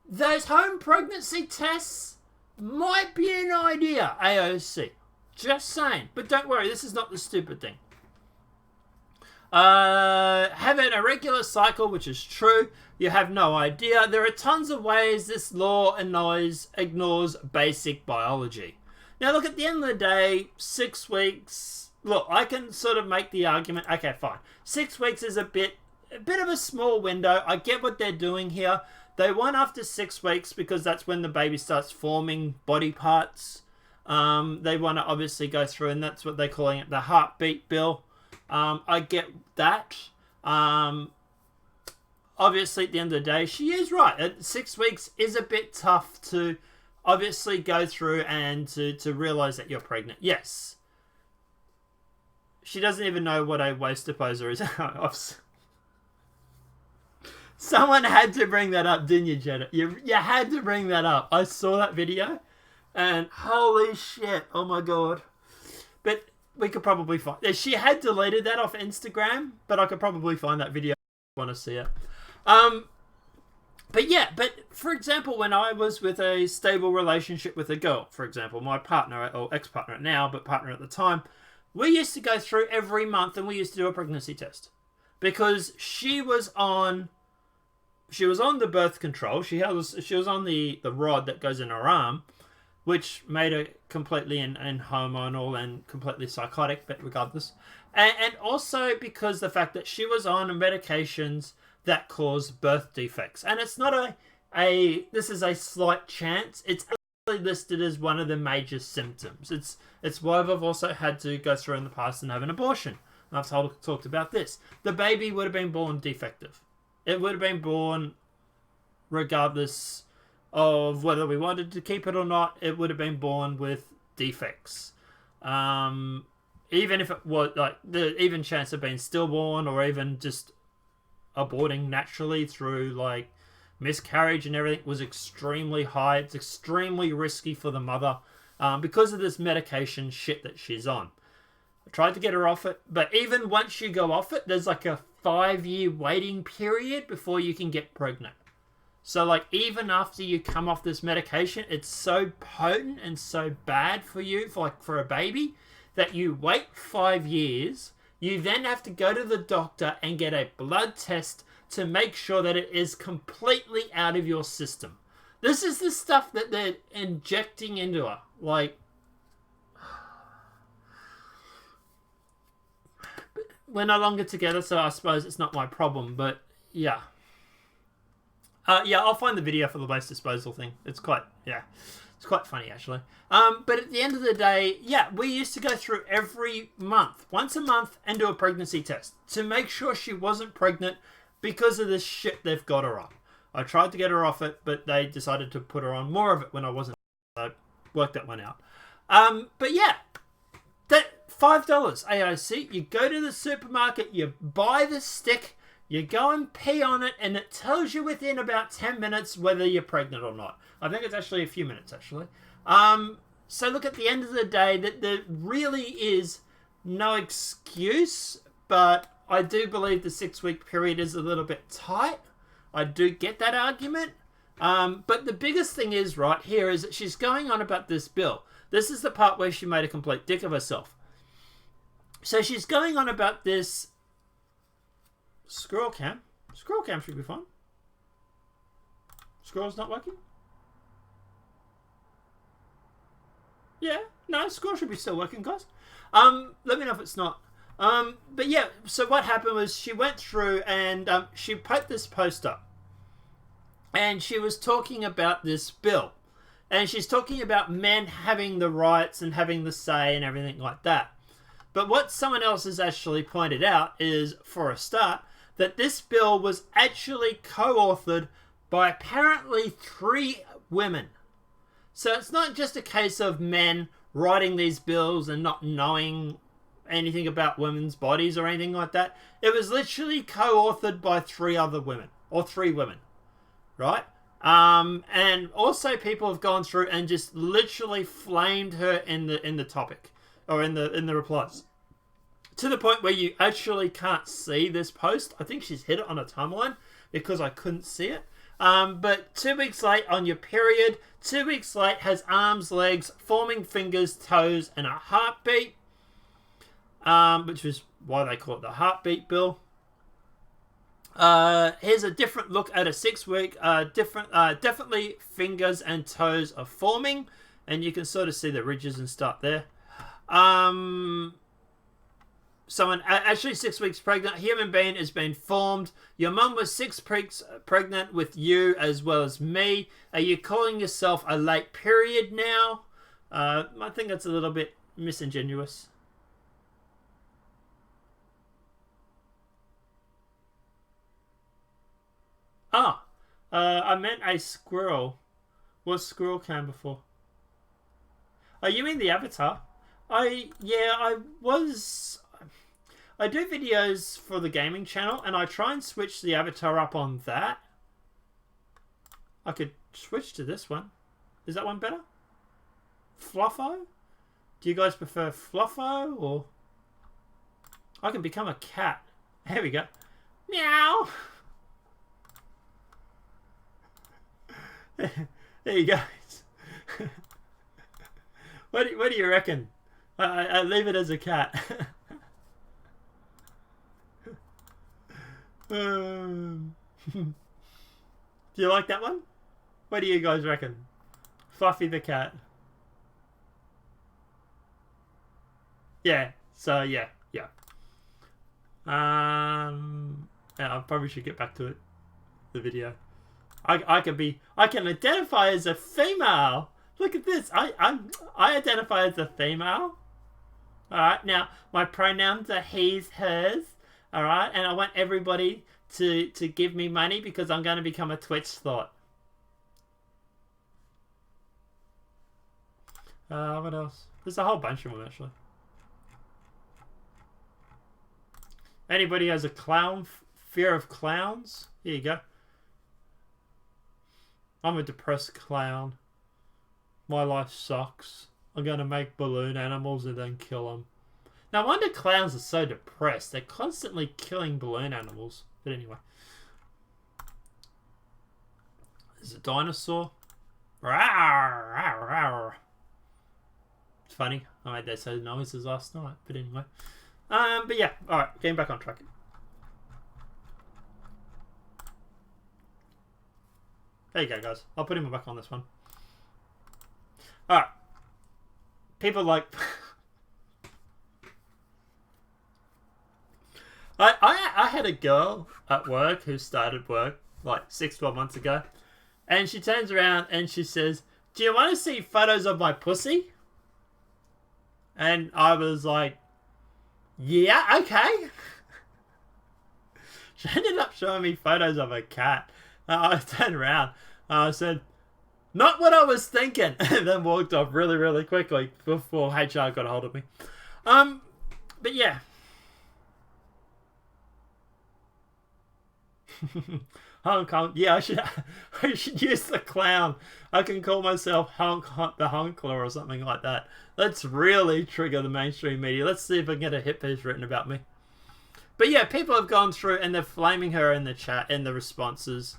[SPEAKER 2] those home pregnancy tests might be an idea, AOC. Just saying. But don't worry, this is not the stupid thing. Have an irregular cycle, which is true. You have no idea. There are tons of ways this law ignores basic biology. Now, look, at the end of the day, 6 weeks... Look, I can sort of make the argument... Okay, fine. 6 weeks is a bit of a small window. I get what they're doing here. They want after 6 weeks because that's when the baby starts forming body parts. They want to obviously go through, and that's what they're calling it, the heartbeat bill. I get that. Obviously, at the end of the day, she is right. At 6 weeks is a bit tough to obviously go through and to realize that you're pregnant. Yes. She doesn't even know what a waist deposer is. Someone had to bring that up, didn't you, Jenna? You had to bring that up. I saw that video, and holy shit, oh my god. But we could probably find... She had deleted that off Instagram, but I could probably find that video if you want to see it. But yeah, but for example, when I was with a stable relationship with a girl, for example, my partner, or ex-partner now, but partner at the time, we used to go through every month and we used to do a pregnancy test. Because she was on the birth control, she was on the rod that goes in her arm, which made her completely in hormonal and completely psychotic, but regardless. And also because the fact that she was on medications that cause birth defects. And it's not this is a slight chance. It's actually listed as one of the major symptoms. It's why I've also had to go through in the past and have an abortion. And I've talked about this. The baby would have been born defective. It would have been born regardless of whether we wanted to keep it or not. It would have been born with defects. Even if it was like the even chance of being stillborn or even just aborting naturally through like miscarriage and everything was extremely high. It's extremely risky for the mother because of this medication shit that she's on. I tried to get her off it, but even once you go off it, there's like a 5-year waiting period before you can get pregnant. So like even after you come off this medication, it's so potent and so bad for you, for a baby, that you wait 5 years. You then have to go to the doctor and get a blood test to make sure that it is completely out of your system. This is the stuff that they're injecting into her. Like, we're no longer together, so I suppose it's not my problem, but yeah. Yeah, I'll find the video for the waste disposal thing. It's quite It's quite funny, actually. But at the end of the day, yeah, we used to go through every month, once a month, and do a pregnancy test to make sure she wasn't pregnant because of this shit they've got her on. I tried to get her off it, but they decided to put her on more of it when I wasn't. I worked that one out. But yeah, that $5 AOC, you go to the supermarket, you buy the stick, you go and pee on it, and it tells you within about 10 minutes whether you're pregnant or not. I think it's actually a few minutes, actually. So look, at the end of the day, that there really is no excuse, but I do believe the 6-week period is a little bit tight. I do get that argument. But the biggest thing is, right here, is that she's going on about this bill. This is the part where she made a complete dick of herself. So she's going on about this scroll cam. Scroll cam should be fine. Scroll's not working? Yeah, no, scroll should be still working, guys. Let me know if it's not. But yeah, so what happened was she went through and she put this post up. And she was talking about this bill. And she's talking about men having the rights and having the say and everything like that. But what someone else has actually pointed out is, for a start, that this bill was actually co-authored by apparently 3 women. So it's not just a case of men writing these bills and not knowing anything about women's bodies or anything like that. It was literally co-authored by 3 other women, or 3 women, right? And also people have gone through and just literally flamed her in the topic, or in the replies, to the point where you actually can't see this post. I think she's hit it on a timeline because I couldn't see it. But 2 weeks late on your period, 2 weeks late has arms, legs, forming fingers, toes, and a heartbeat, which is why they call it the heartbeat bill. Here's a different look at a 6-week. Definitely fingers and toes are forming, and you can sort of see the ridges and stuff there. Someone actually 6 weeks pregnant. Human being has been formed. Your mum was 6 weeks pregnant with you as well as me. Are you calling yourself a late period now? I think that's a little bit disingenuous. I meant a squirrel. What's squirrel cam before? Oh, you mean the avatar? I do videos for the gaming channel, and I try and switch the avatar up on that. I could switch to this one. Is that one better? Fluffo? Do you guys prefer Fluffo, or... I can become a cat. There we go. Meow! There you go. What do you reckon? I leave it as a cat. Do you like that one? What do you guys reckon? Fluffy the cat. Yeah. So yeah. Yeah, I probably should get back to it. The video. I can identify as a female. Look at this. I identify as a female. Alright, now my pronouns are he's, hers. Alright, and I want everybody to give me money because I'm going to become a Twitch thought. What else? There's a whole bunch of them actually. Anybody has a clown fear of clowns? Here you go. I'm a depressed clown. My life sucks. I'm going to make balloon animals and then kill them. No wonder clowns are so depressed. They're constantly killing balloon animals. But anyway. There's a dinosaur. Rawr, rawr, rawr. It's funny. I made those noises last night. But anyway. But yeah. Alright. Getting back on track. There you go, guys. I'll put him back on this one. Alright. People like... I had a girl at work who started work like 6-12 months ago. And she turns around and she says, do you want to see photos of my pussy? And I was like, yeah, okay. She ended up showing me photos of her cat. I turned around. I said, not what I was thinking. And then walked off really, really quickly before HR got a hold of me. But yeah. Hong Kong. Yeah, I should use the clown. I can call myself the Honkler or something like that. Let's really trigger the mainstream media. Let's see if I can get a hit piece written about me. But yeah, people have gone through and they're flaming her in the chat, in the responses.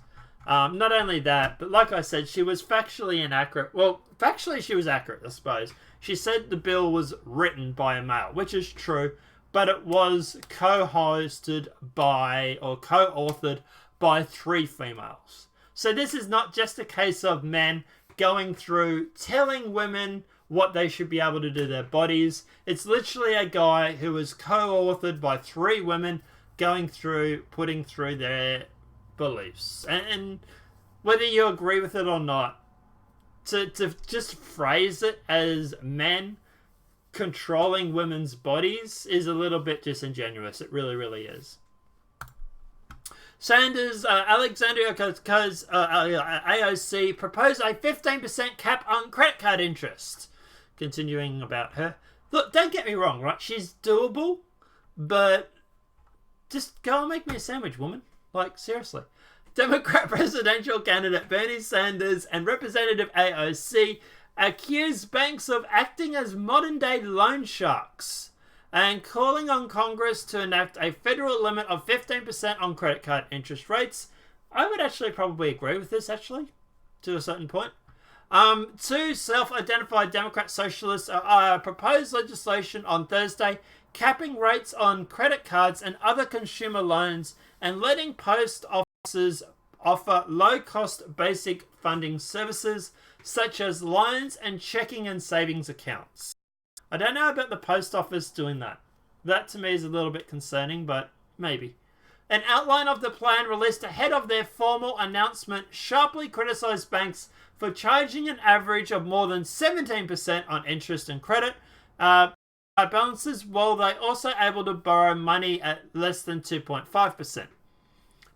[SPEAKER 2] Not only that, but like I said, she was factually inaccurate. Well, factually she was accurate, I suppose. She said the bill was written by a male, which is true, but it was co-hosted by, or co-authored by 3 females. So this is not just a case of men going through telling women what they should be able to do to their bodies. It's literally a guy who was co-authored by 3 women going through, putting through their beliefs. And whether you agree with it or not, to just phrase it as men controlling women's bodies is a little bit disingenuous. It really, really is. Sanders, Alexandria AOC proposed a 15% cap on credit card interest. Continuing about her. Look, don't get me wrong, right? She's doable, but just go and make me a sandwich, woman. Like, seriously. Democrat presidential candidate Bernie Sanders and Representative AOC accused banks of acting as modern-day loan sharks and calling on Congress to enact a federal limit of 15% on credit card interest rates. I would actually probably agree with this, actually, to a certain point. 2 self-identified Democrat socialists proposed legislation on Thursday capping rates on credit cards and other consumer loans and letting post offices offer low-cost basic funding services such as loans and checking and savings accounts. I don't know about the post office doing that. That to me is a little bit concerning, but maybe. An outline of the plan released ahead of their formal announcement sharply criticized banks for charging an average of more than 17% on interest and credit balances, while they also able to borrow money at less than 2.5%.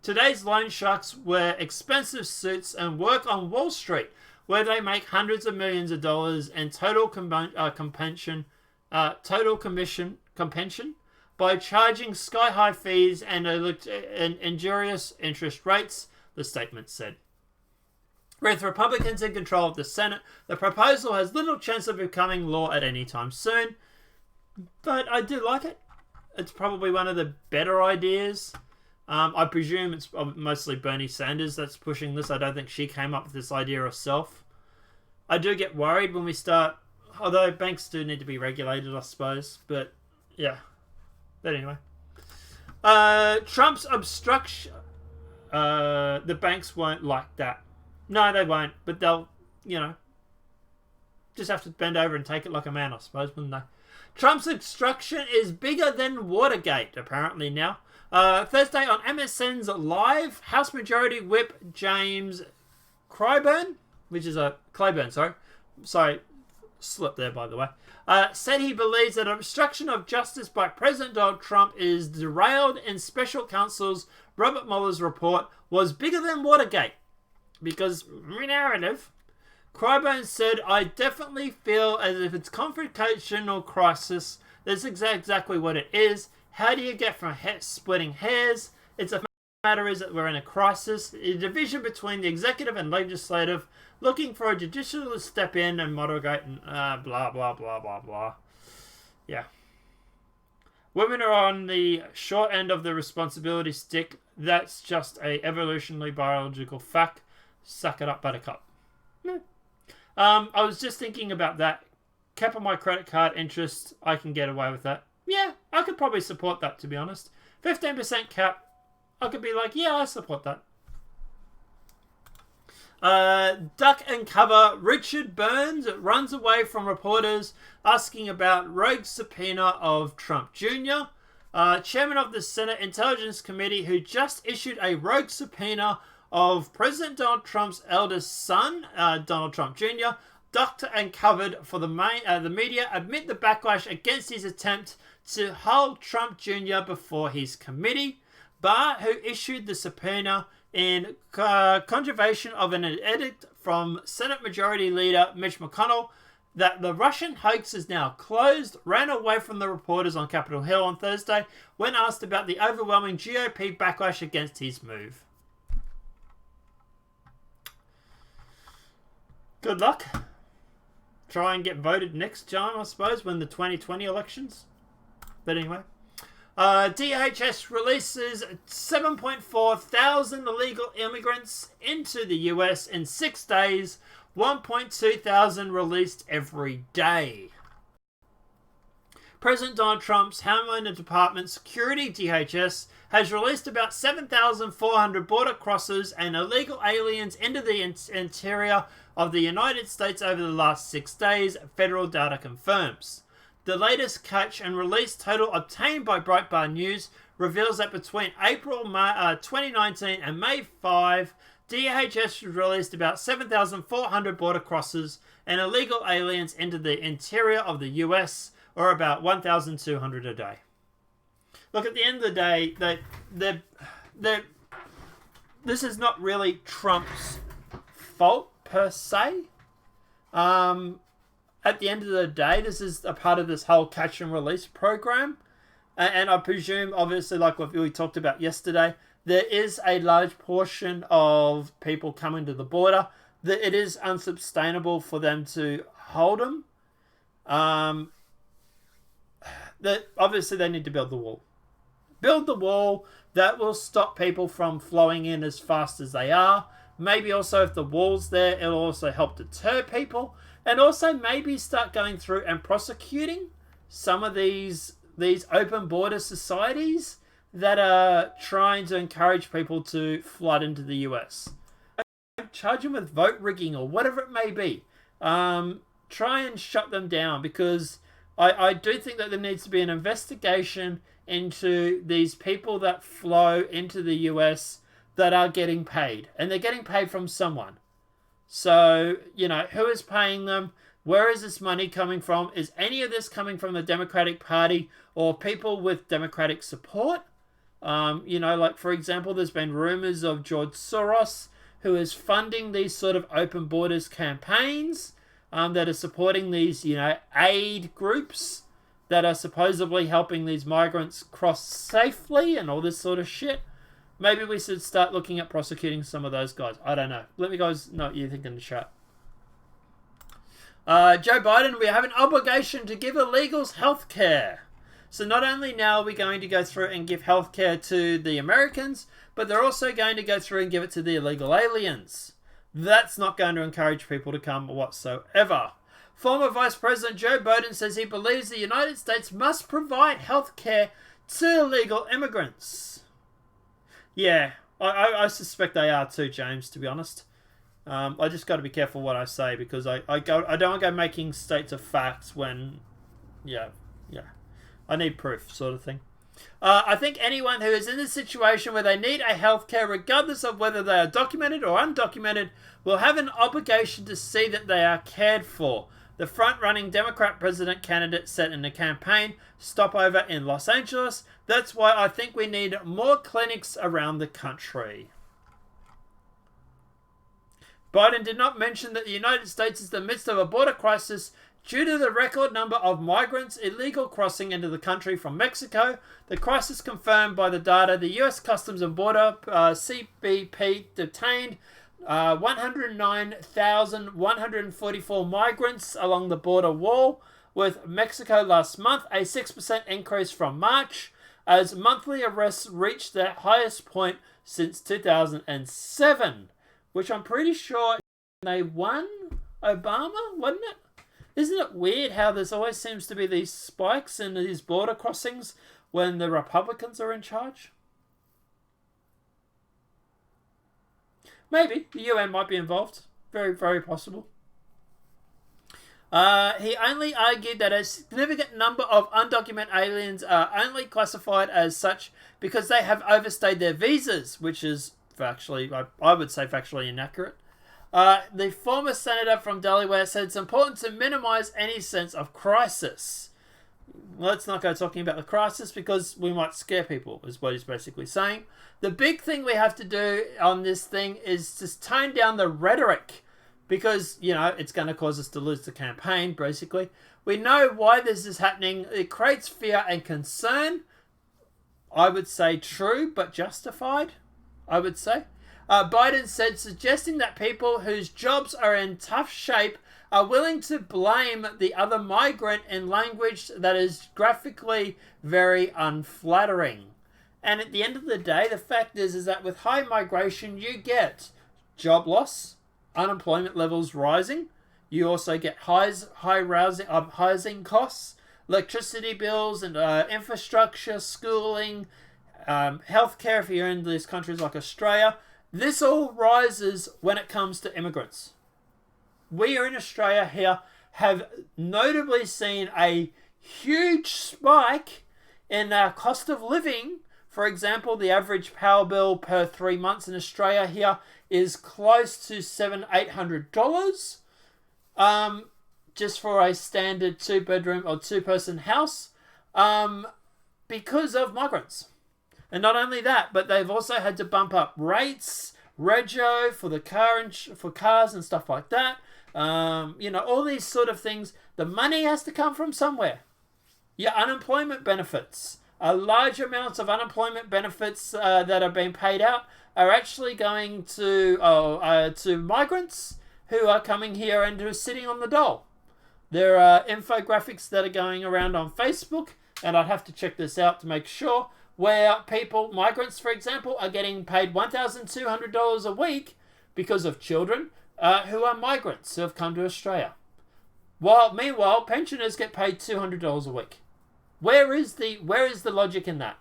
[SPEAKER 2] Today's loan sharks wear expensive suits and work on Wall Street, where they make hundreds of millions of dollars in total compension by charging sky-high fees and injurious interest rates, the statement said. With Republicans in control of the Senate, the proposal has little chance of becoming law at any time soon, but I do like it. It's probably one of the better ideas. I presume it's mostly Bernie Sanders that's pushing this. I don't think she came up with this idea herself. I do get worried when we start, although banks do need to be regulated, I suppose, but yeah. But anyway. Trump's obstruction. The banks won't like that. No, they won't, but they'll, just have to bend over and take it like a man, I suppose, wouldn't they? Trump's obstruction is bigger than Watergate, apparently now. Thursday on MSN's Live, House Majority Whip James Clyburn, sorry, slip there by the way, said he believes that obstruction of justice by President Donald Trump is derailed in Special Counsel's Robert Mueller's report was bigger than Watergate. Because narrative, Clyburn said, I definitely feel as if it's confrontational crisis. That's exactly what it is. How do you get from splitting hairs? It's a matter is that we're in a crisis. A division between the executive and legislative, looking for a judicial to step in and moderate and blah, blah, blah, blah, blah. Yeah. Women are on the short end of the responsibility stick. That's just a evolutionary biological fact. Suck it up, buttercup. I was just thinking about that. Cap on my credit card interest, I can get away with that. Yeah, I could probably support that, to be honest. 15% cap, I could be like, yeah, I support that. Duck and cover. Richard Burns runs away from reporters asking about rogue subpoena of Trump Jr. Chairman of the Senate Intelligence Committee, who just issued a rogue subpoena of President Donald Trump's eldest son, Donald Trump Jr., ducked and covered for the media amid the backlash against his attempt to hold Trump Jr. before his committee. Barr, who issued the subpoena in contravention of an edict from Senate Majority Leader Mitch McConnell that the Russian hoax is now closed, ran away from the reporters on Capitol Hill on Thursday when asked about the overwhelming GOP backlash against his move. Good luck. Try and get voted next time, I suppose, when the 2020 elections. But anyway. DHS releases 7.4 thousand illegal immigrants into the US in 6 days, 1.2 thousand released every day. President Donald Trump's Homeland Department Security, DHS, has released about 7,400 border crossers and illegal aliens into the interior of the United States over the last 6 days, federal data confirms. The latest catch and release total obtained by Breitbart News reveals that between April 2019 and May 5, DHS released about 7,400 border crossers and illegal aliens into the interior of the US, or about 1,200 a day. Look, at the end of the day, this is not really Trump's fault per se. At the end of the day, this is a part of this whole catch and release program. And I presume, obviously, like what we talked about yesterday, there is a large portion of people coming to the border that it is unsustainable for them to hold them. That obviously they need to build the wall. Build the wall that will stop people from flowing in as fast as they are. Maybe also if the wall's there, it'll also help deter people. And also maybe start going through and prosecuting some of these open border societies that are trying to encourage people to flood into the US. Charge them with vote rigging or whatever it may be. Try and shut them down, because I do think that there needs to be an investigation into these people that flow into the US that are getting paid. And they're getting paid from someone. So, who is paying them? Where is this money coming from? Is any of this coming from the Democratic Party or people with Democratic support? Like, for example, there's been rumors of George Soros, who is funding these sort of open borders campaigns that are supporting these, aid groups that are supposedly helping these migrants cross safely and all this sort of shit. Maybe we should start looking at prosecuting some of those guys. I don't know. Let me guys know what you think in the chat. Joe Biden, we have an obligation to give illegals health care. So not only now are we going to go through and give health care to the Americans, but they're also going to go through and give it to the illegal aliens. That's not going to encourage people to come whatsoever. Former Vice President Joe Biden says he believes the United States must provide health care to illegal immigrants. Yeah, I suspect they are too, James, to be honest. I just got to be careful what I say, because I don't want to go making states of facts when, yeah, I need proof, sort of thing. I think anyone who is in a situation where they need a healthcare, regardless of whether they are documented or undocumented, will have an obligation to see that they are cared for. The front-running Democrat president candidate said in a campaign stopover in Los Angeles. That's why I think we need more clinics around the country. Biden did not mention that the United States is in the midst of a border crisis due to the record number of migrants illegal crossing into the country from Mexico. The crisis confirmed by the data. The U.S. Customs and Border CBP detained 109,144 migrants along the border wall with Mexico last month, a 6% increase from March, as monthly arrests reached their highest point since 2007, which I'm pretty sure they won Obama, wasn't it? Isn't it weird how there's always seems to be these spikes in these border crossings when the Republicans are in charge? Maybe. The UN might be involved. Very, very possible. He only argued that a significant number of undocumented aliens are only classified as such because they have overstayed their visas, which is factually, I would say factually inaccurate. The former senator from Delaware said it's important to minimize any sense of crisis. Let's not go talking about the crisis because we might scare people, is what he's basically saying. The big thing we have to do on this thing is just tone down the rhetoric because, you know, it's going to cause us to lose the campaign, basically. We know why this is happening. It creates fear and concern. I would say true, but justified, I would say. Biden said, suggesting that people whose jobs are in tough shape are willing to blame the other migrant in language that is graphically very unflattering. And at the end of the day, the fact is that with high migration, you get job loss, unemployment levels rising. You also get high housing costs, electricity bills, and infrastructure, schooling, healthcare if you're in these countries like Australia. This all rises when it comes to immigrants. We are in Australia here have notably seen a huge spike in our cost of living. For example, the average power bill per 3 months in Australia here is close to $700-800, just for a standard 2-bedroom or 2-person house, because of migrants. And not only that, but they've also had to bump up rates, rego for the for cars and stuff like that. You know, all these sort of things. The money has to come from somewhere. Your unemployment benefits. Large amounts of unemployment benefits that are being paid out are actually going to migrants who are coming here and who are sitting on the dole. There are infographics that are going around on Facebook, and I'd have to check this out to make sure, where people, migrants for example, are getting paid $1,200 a week because of children who are migrants who have come to Australia. Meanwhile, pensioners get paid $200 a week. Where is the logic in that?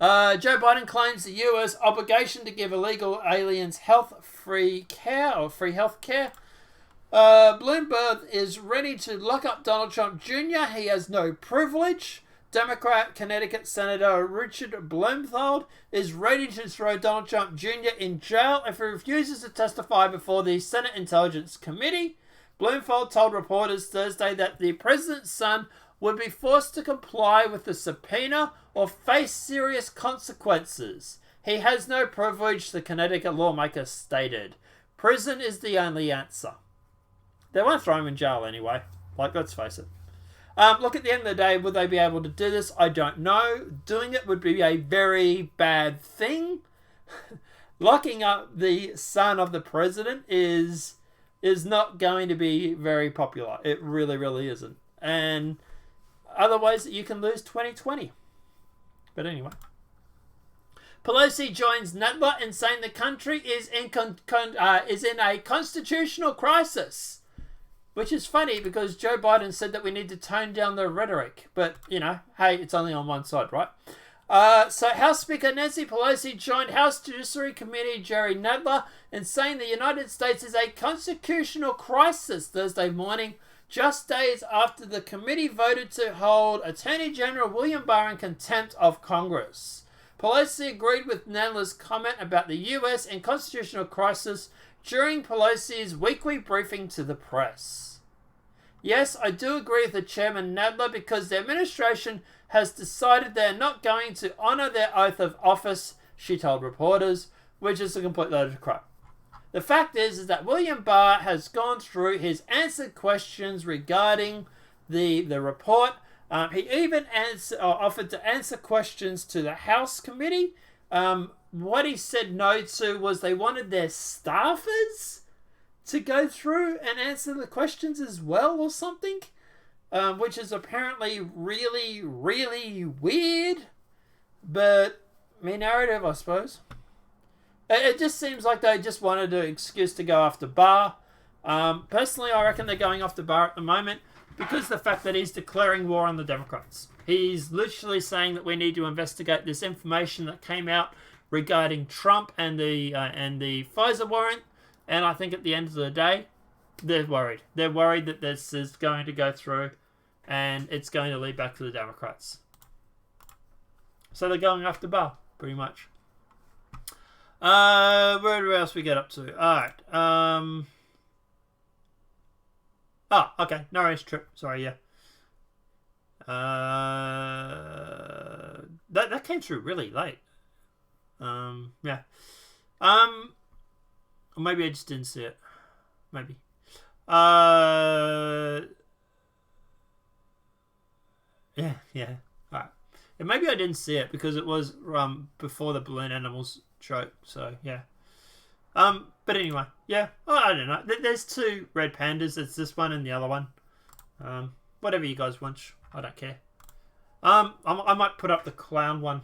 [SPEAKER 2] Joe Biden claims the U.S. obligation to give illegal aliens free health care. Bloomberg is ready to lock up Donald Trump Jr. He has no privilege. Democrat Connecticut Senator Richard Blumenthal is ready to throw Donald Trump Jr. in jail if he refuses to testify before the Senate Intelligence Committee. Blumenthal told reporters Thursday that the president's son would be forced to comply with the subpoena or face serious consequences. He has no privilege, the Connecticut lawmaker stated. Prison is the only answer. They won't throw him in jail anyway. Like, let's face it. Look, at the end of the day, would they be able to do this? I don't know. Doing it would be a very bad thing. Locking up the son of the president is not going to be very popular. It really, really isn't. And other ways that you can lose 2020. But anyway. Pelosi joins Nadler in saying the country is in a constitutional crisis. Which is funny because Joe Biden said that we need to tone down the rhetoric. But, you know, hey, it's only on one side, right? So House Speaker Nancy Pelosi joined House Judiciary Committee Jerry Nadler in saying the United States is a constitutional crisis Thursday morning, just days after the committee voted to hold Attorney General William Barr in contempt of Congress. Pelosi agreed with Nadler's comment about the U.S. in constitutional crisis during Pelosi's weekly briefing to the press. Yes, I do agree with the Chairman Nadler because the administration has decided they're not going to honour their oath of office, she told reporters, which is a complete load of crap. The fact is that William Barr has gone through his answered questions regarding the report. He even offered to answer questions to the House committee. What he said no to was they wanted their staffers to go through and answer the questions as well or something, which is apparently really, really weird, but me narrative, I suppose. It just seems like they just wanted an excuse to go after Barr. Personally, I reckon they're going after Barr at the moment because of the fact that he's declaring war on the Democrats. He's literally saying that we need to investigate this information that came out regarding Trump and the Pfizer warrant, and I think at the end of the day, they're worried. They're worried that this is going to go through, and it's going to lead back to the Democrats. So they're going after Barr, pretty much. Where else we get up to? Alright. Oh, okay. No race trip. Sorry, yeah. That came through really late. Yeah. Or maybe I just didn't see it. Maybe. Yeah. Alright. And maybe I didn't see it because it was before the balloon animals show. So yeah. But anyway, yeah. Oh, I don't know. There's two red pandas. It's this one and the other one. Whatever you guys want. I don't care. I might put up the clown one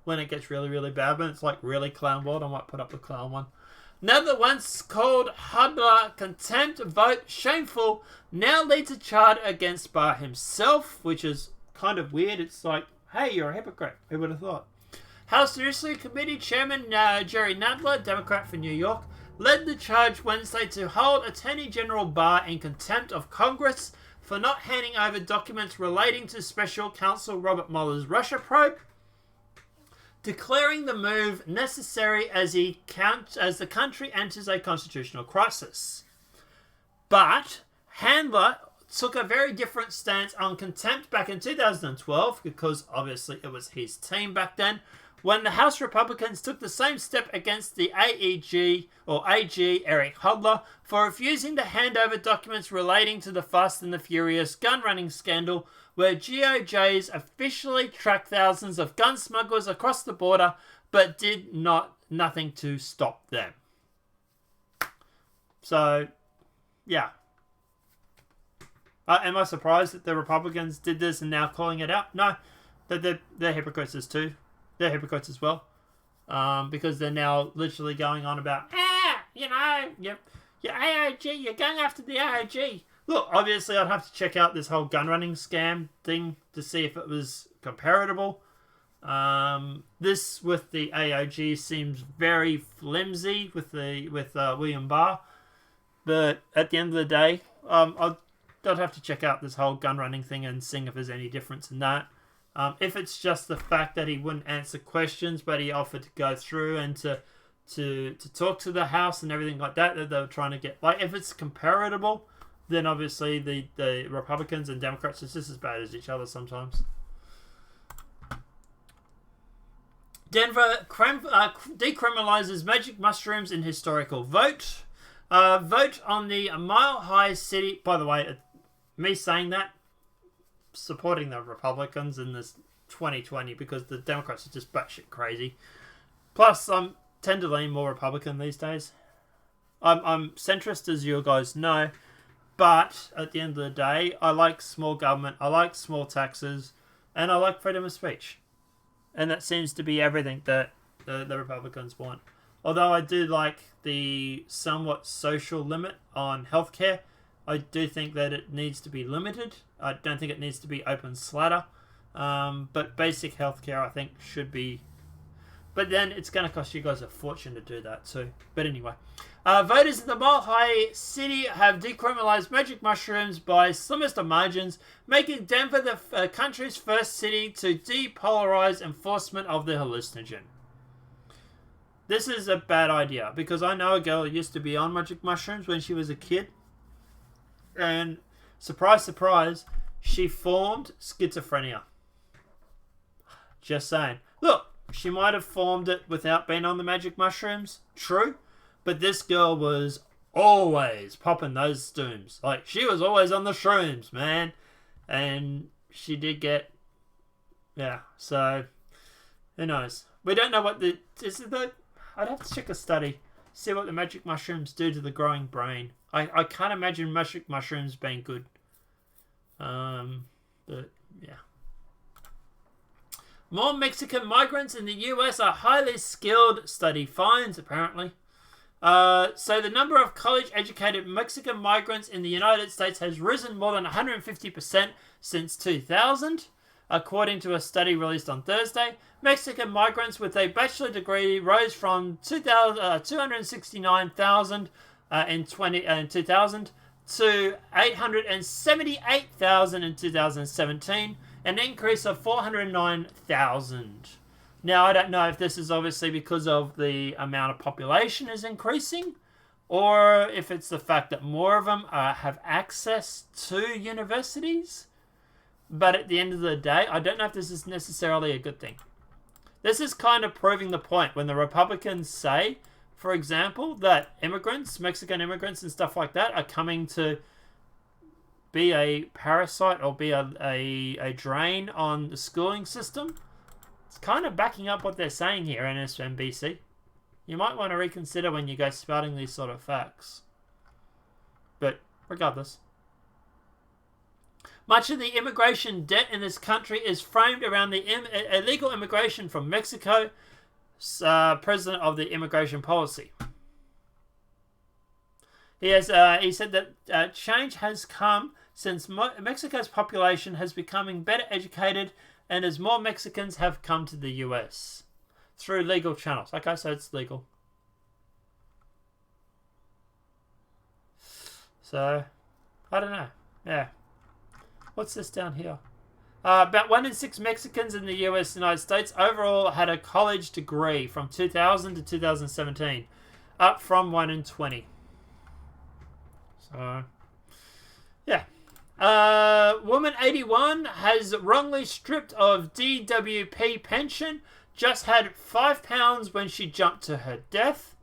[SPEAKER 2] when it gets really, really bad. When it's like really clown world, I might put up the clown one. Another once called Hudler contempt vote shameful now leads a charge against Barr himself, which is kind of weird. It's like, hey, you're a hypocrite. Who would have thought? House Judiciary Committee Chairman Jerry Nadler, Democrat for New York, led the charge Wednesday to hold Attorney General Barr in contempt of Congress for not handing over documents relating to Special Counsel Robert Mueller's Russia probe, declaring the move necessary as the country enters a constitutional crisis. But Handler took a very different stance on contempt back in 2012, because obviously it was his team back then, when the House Republicans took the same step against the AG Eric Hodler for refusing to hand over documents relating to the Fast and the Furious gun running scandal, where GOJs officially tracked thousands of gun smugglers across the border, but did nothing to stop them. So, yeah. Am I surprised that the Republicans did this and now calling it out? No, they're hypocrites too. They're hypocrites as well, because they're now literally going on about, your AOG, you're going after the AOG. Look, obviously I'd have to check out this whole gun running scam thing to see if it was comparable. This with the AOG seems very flimsy with William Barr, but at the end of the day, I'd have to check out this whole gun running thing and see if there's any difference in that. If it's just the fact that he wouldn't answer questions, but he offered to go through and to talk to the House and everything like that they were trying to get. Like, if it's comparable, then obviously the Republicans and Democrats are just as bad as each other sometimes. Denver decriminalizes magic mushrooms in historical vote. Vote on the Mile High City. By the way, me saying that, supporting the Republicans in this 2020, because the Democrats are just batshit crazy. Plus, I tend to lean more Republican these days. I'm centrist, as you guys know, but at the end of the day, I like small government, I like small taxes, and I like freedom of speech. And that seems to be everything that the Republicans want. Although I do like the somewhat social limit on healthcare, I do think that it needs to be limited. I don't think it needs to be open slather. But basic healthcare, I think, should be. But then it's going to cost you guys a fortune to do that too. But anyway. Voters in the Mile High City have decriminalized magic mushrooms by slimmest of margins, making Denver the country's first city to depolarize enforcement of the hallucinogen. This is a bad idea, because I know a girl who used to be on magic mushrooms when she was a kid. And surprise, surprise, she formed schizophrenia. Just saying. Look, she might have formed it without being on the magic mushrooms. True. But this girl was always popping those stooms. Like, she was always on the shrooms, man. And she did get... Yeah, so... Who knows? We don't know what the... I'd have to check a study. See what the magic mushrooms do to the growing brain. I can't imagine magic mushrooms being good. But, yeah. More Mexican migrants in the US are highly skilled, study finds, apparently. So the number of college-educated Mexican migrants in the United States has risen more than 150% since 2000. According to a study released on Thursday, Mexican migrants with a bachelor degree rose from 269,000 in 2000 to 878,000 in 2017, an increase of 409,000. Now, I don't know if this is obviously because of the amount of population is increasing, or if it's the fact that more of them have access to universities. But at the end of the day, I don't know if this is necessarily a good thing. This is kind of proving the point when the Republicans say, for example, that immigrants, Mexican immigrants and stuff like that, are coming to be a parasite or be a drain on the schooling system. It's kind of backing up what they're saying here, NSNBC. You might want to reconsider when you go spouting these sort of facts. But regardless. Much of the immigration debt in this country is framed around the illegal immigration from Mexico, president of the immigration policy. He said that change has come since Mexico's population has becoming better educated and as more Mexicans have come to the US through legal channels. Okay, so it's legal. So, I don't know. Yeah. What's this down here? About 1 in 6 Mexicans in the United States overall had a college degree from 2000 to 2017, up from 1 in 20. So, yeah. Woman 81 has wrongly stripped of DWP pension, just had £5 when she jumped to her death.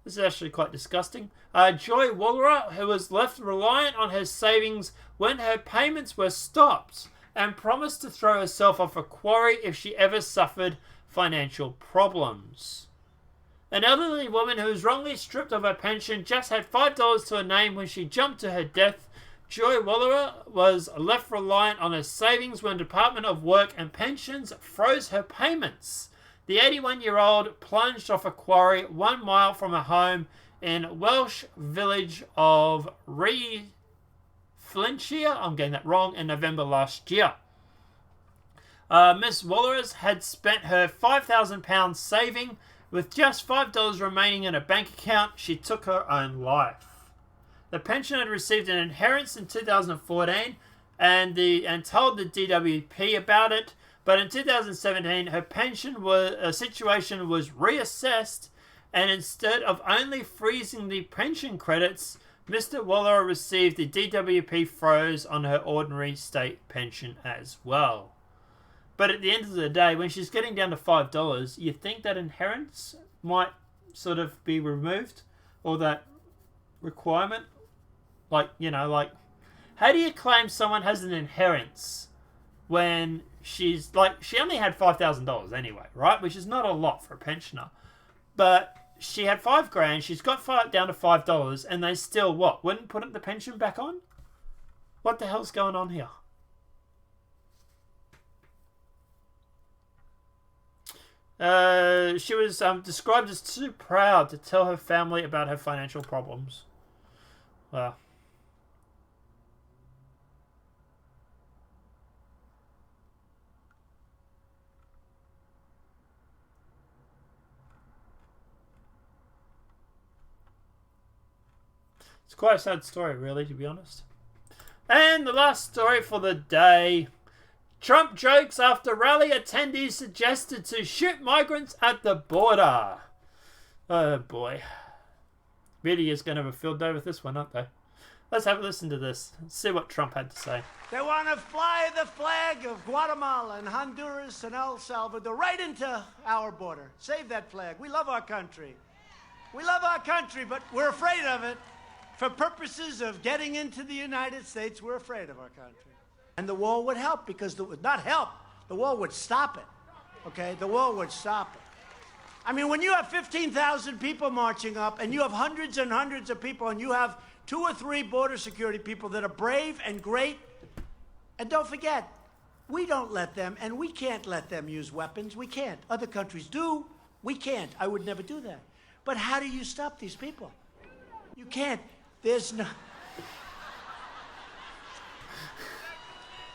[SPEAKER 2] This is actually quite disgusting. Joy Wallerer, who was left reliant on her savings when her payments were stopped, and promised to throw herself off a quarry if she ever suffered financial problems. An elderly woman who was wrongly stripped of her pension just had $5 to her name when she jumped to her death. Joy Wallerer was left reliant on her savings when the Department of Work and Pensions froze her payments. The 81-year-old plunged off a quarry 1 mile from her home in Welsh village of Flintshire, I'm getting that wrong, in November last year. Miss Wallerer had spent her £5,000 saving. With just $5 remaining in her bank account, she took her own life. The pensioner had received an inheritance in 2014 and told the DWP about it, but in 2017 her pension situation was reassessed, and instead of only freezing the pension credits, Mr. Waller received the DWP froze on her ordinary state pension as well. But at the end of the day, when she's getting down to $5, you think that inheritance might sort of be removed, or that requirement? Like, how do you claim someone has an inheritance when she's, she only had $5,000 anyway, right? Which is not a lot for a pensioner. But she had $5,000, she's got down to $5, and they still, wouldn't put the pension back on? What the hell's going on here? She was described as too proud to tell her family about her financial problems. Well, it's quite a sad story, really, to be honest. And the last story for the day. Trump jokes after rally attendees suggested to shoot migrants at the border. Oh boy. Media is going to have a field day with this one, aren't they? Let's have a listen to this and see what Trump had to say.
[SPEAKER 4] They want to fly the flag of Guatemala and Honduras and El Salvador right into our border. Save that flag. We love our country. We love our country, but we're afraid of it. For purposes of getting into the United States, we're afraid of our country. And the wall would help, because it would not help. The wall would stop it, okay? The wall would stop it. I mean, when you have 15,000 people marching up, and you have hundreds and hundreds of people, and you have 2 or 3 border security people that are brave and great, and don't forget, we don't let them, and we can't let them use weapons. We can't. Other countries do. We can't. I would never do that. But how do you stop these people? You can't. There's no...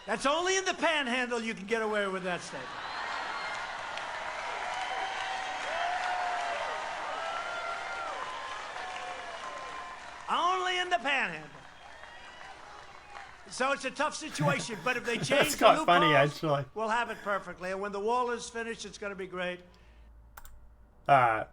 [SPEAKER 4] That's only in the panhandle you can get away with that statement. Only in the panhandle. So it's a tough situation, but if they change
[SPEAKER 2] That's quite
[SPEAKER 4] the
[SPEAKER 2] funny,
[SPEAKER 4] loopholes,
[SPEAKER 2] actually.
[SPEAKER 4] we'll have it perfectly. And when the wall is finished, it's going to be great.
[SPEAKER 2] Alright.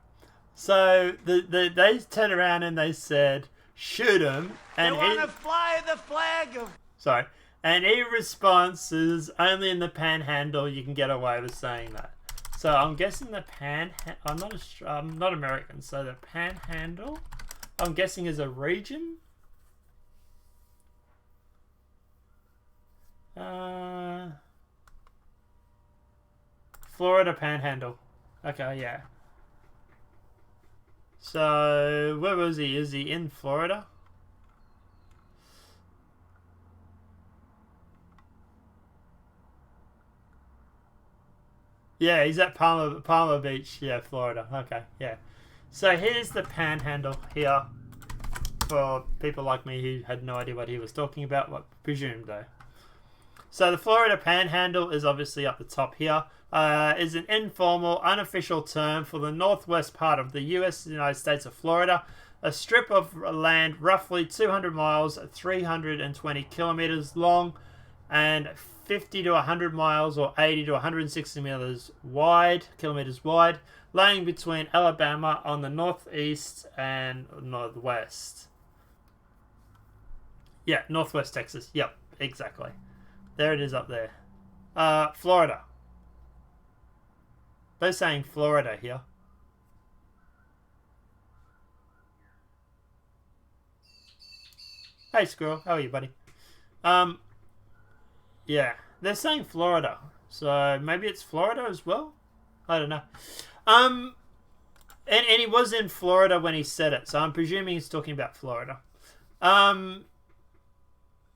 [SPEAKER 2] So they turned around and they said, shoot him.
[SPEAKER 4] They
[SPEAKER 2] And
[SPEAKER 4] want to fly the flag of...
[SPEAKER 2] sorry. And he responses, only in the panhandle you can get away with saying that. So I'm guessing the I'm not American, so the panhandle, I'm guessing, is a region. Florida panhandle. Okay, yeah. So where was he? Is he in Florida? Yeah, he's at Palmer Beach, yeah, Florida. Okay, yeah. So here's the panhandle here for people like me who had no idea what he was talking about, what presumed though. So the Florida panhandle is obviously up the top here. Is an informal, unofficial term for the northwest part of the United States of Florida, a strip of land roughly 200 miles, 320 kilometers long, and 50 to 100 miles or 80 to 160 kilometers wide, lying between Alabama on the northeast and northwest. Yeah, northwest Texas. Yep, exactly. There it is up there. Florida. They're saying Florida here. Hey, Squirrel. How are you, buddy? Yeah, they're saying Florida. So maybe it's Florida as well? I don't know. And he was in Florida when he said it, so I'm presuming he's talking about Florida.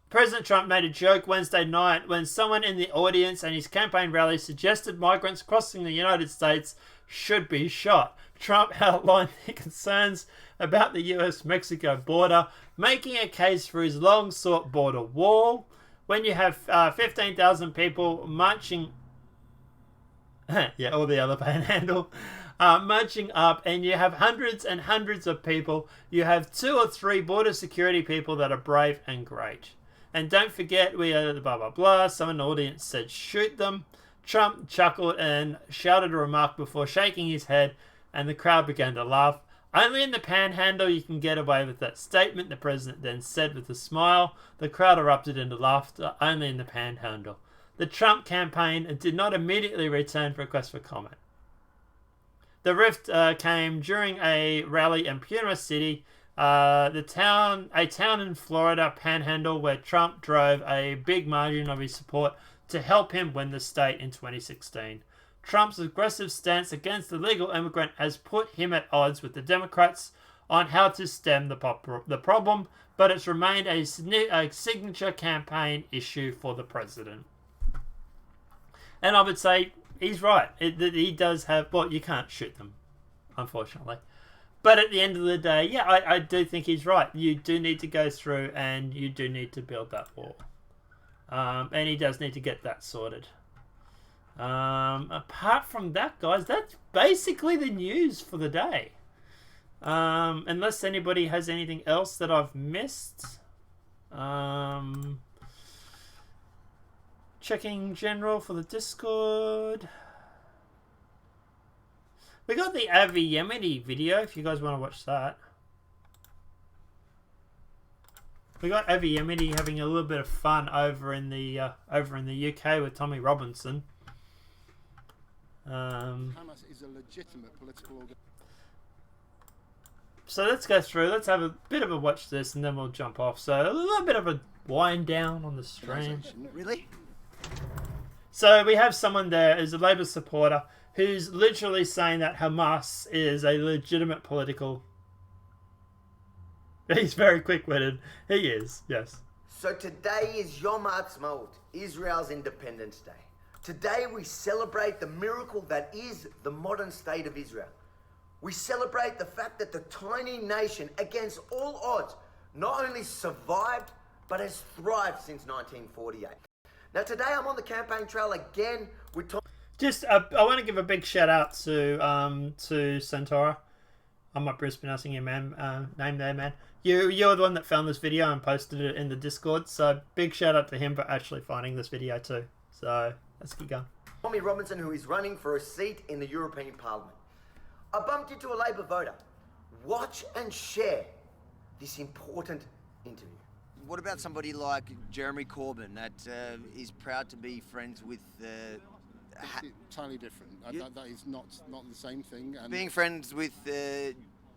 [SPEAKER 2] President Trump made a joke Wednesday night when someone in the audience and his campaign rally suggested migrants crossing the United States should be shot. Trump outlined the concerns about the US-Mexico border, making a case for his long-sought border wall. When you have 15,000 people marching... yeah, or the other panhandle... marching up, and you have hundreds and hundreds of people, you have 2 or 3 border security people that are brave and great. And don't forget, we are blah blah blah. Someone in the audience said, shoot them. Trump chuckled and shouted a remark before shaking his head, and the crowd began to laugh. Only in the panhandle you can get away with that statement, the president then said with a smile. The crowd erupted into laughter. Only in the panhandle. The Trump campaign did not immediately return for requests for comment. The rift came during a rally in Puna City, a town in Florida panhandle where Trump drove a big margin of his support to help him win the state in 2016. Trump's aggressive stance against the illegal immigrant has put him at odds with the Democrats on how to stem the problem, but it's remained a signature campaign issue for the president. And I would say he's right. He does have... Well, you can't shoot them, unfortunately. But at the end of the day, yeah, I do think he's right. You do need to go through and you do need to build that wall. And he does need to get that sorted. Apart from that, guys, that's basically the news for the day. Unless anybody has anything else that I've missed. Checking general for the Discord. We got the Avi Yemeni video if you guys want to watch that. We got Avi Yemeni having a little bit of fun over in the UK with Tommy Robinson.
[SPEAKER 5] Hamas is a legitimate political organ.
[SPEAKER 2] So let's go through. Let's have a bit of a watch this, and then we'll jump off. So a little bit of a wind down on the stream.
[SPEAKER 5] Really?
[SPEAKER 2] So we have someone there who's a Labour supporter who's literally saying that Hamas is a legitimate political... He's very quick-witted. He is, yes.
[SPEAKER 6] So today is Yom Ha'atzmaut, Israel's Independence Day. Today we celebrate the miracle that is the modern state of Israel. We celebrate the fact that the tiny nation, against all odds, not only survived, but has thrived since 1948. Now today I'm on the campaign trail again with Tom.
[SPEAKER 2] Just, I want to give a big shout out to Centaura. I might be mispronouncing your name there, man. You're the one that found this video and posted it in the Discord, so big shout out to him for actually finding this video too. So let's keep going.
[SPEAKER 6] Tommy Robinson, who is running for a seat in the European Parliament. I bumped into a Labor voter. Watch and share this important interview.
[SPEAKER 7] What about somebody like Jeremy Corbyn that is proud to be friends with
[SPEAKER 5] Entirely different. That is not the same thing. And
[SPEAKER 7] being friends with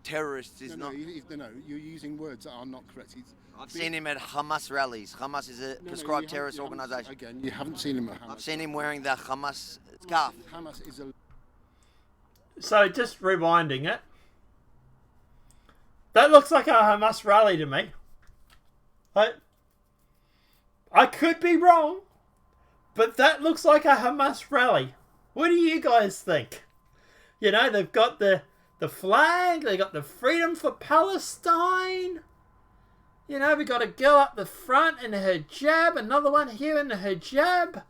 [SPEAKER 7] terrorists is
[SPEAKER 5] no,
[SPEAKER 7] not.
[SPEAKER 5] No, you're using words that are not correct.
[SPEAKER 7] I've seen him at Hamas rallies. Hamas is a prescribed terrorist organisation.
[SPEAKER 5] Again, you haven't seen him at Hamas.
[SPEAKER 7] I've seen him wearing the Hamas scarf.
[SPEAKER 5] Hamas is a.
[SPEAKER 2] So just rewinding it. That looks like a Hamas rally to me. I could be wrong, but that looks like a Hamas rally. What do you guys think? You know, they've got the flag, they got the freedom for Palestine. You know, we got a girl up the front in a hijab, another one here in a hijab.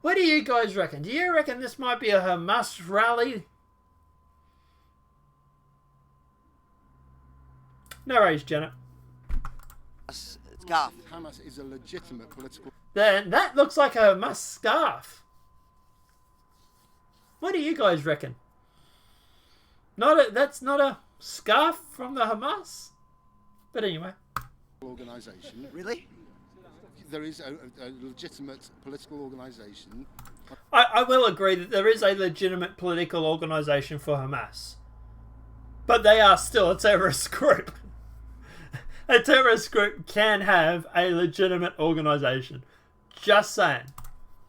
[SPEAKER 2] What do you guys reckon? Do you reckon this might be a Hamas rally? No worries, Janet.
[SPEAKER 7] Scarf.
[SPEAKER 5] Hamas is a legitimate political.
[SPEAKER 2] Then that looks like a Hamas scarf. What do you guys reckon? That's not a scarf from the Hamas? But anyway.
[SPEAKER 5] Organisation.
[SPEAKER 7] Really?
[SPEAKER 5] There is a legitimate political organisation.
[SPEAKER 2] I will agree that there is a legitimate political organisation for Hamas. But they are still a terrorist group. A terrorist group can have a legitimate organisation. Just saying.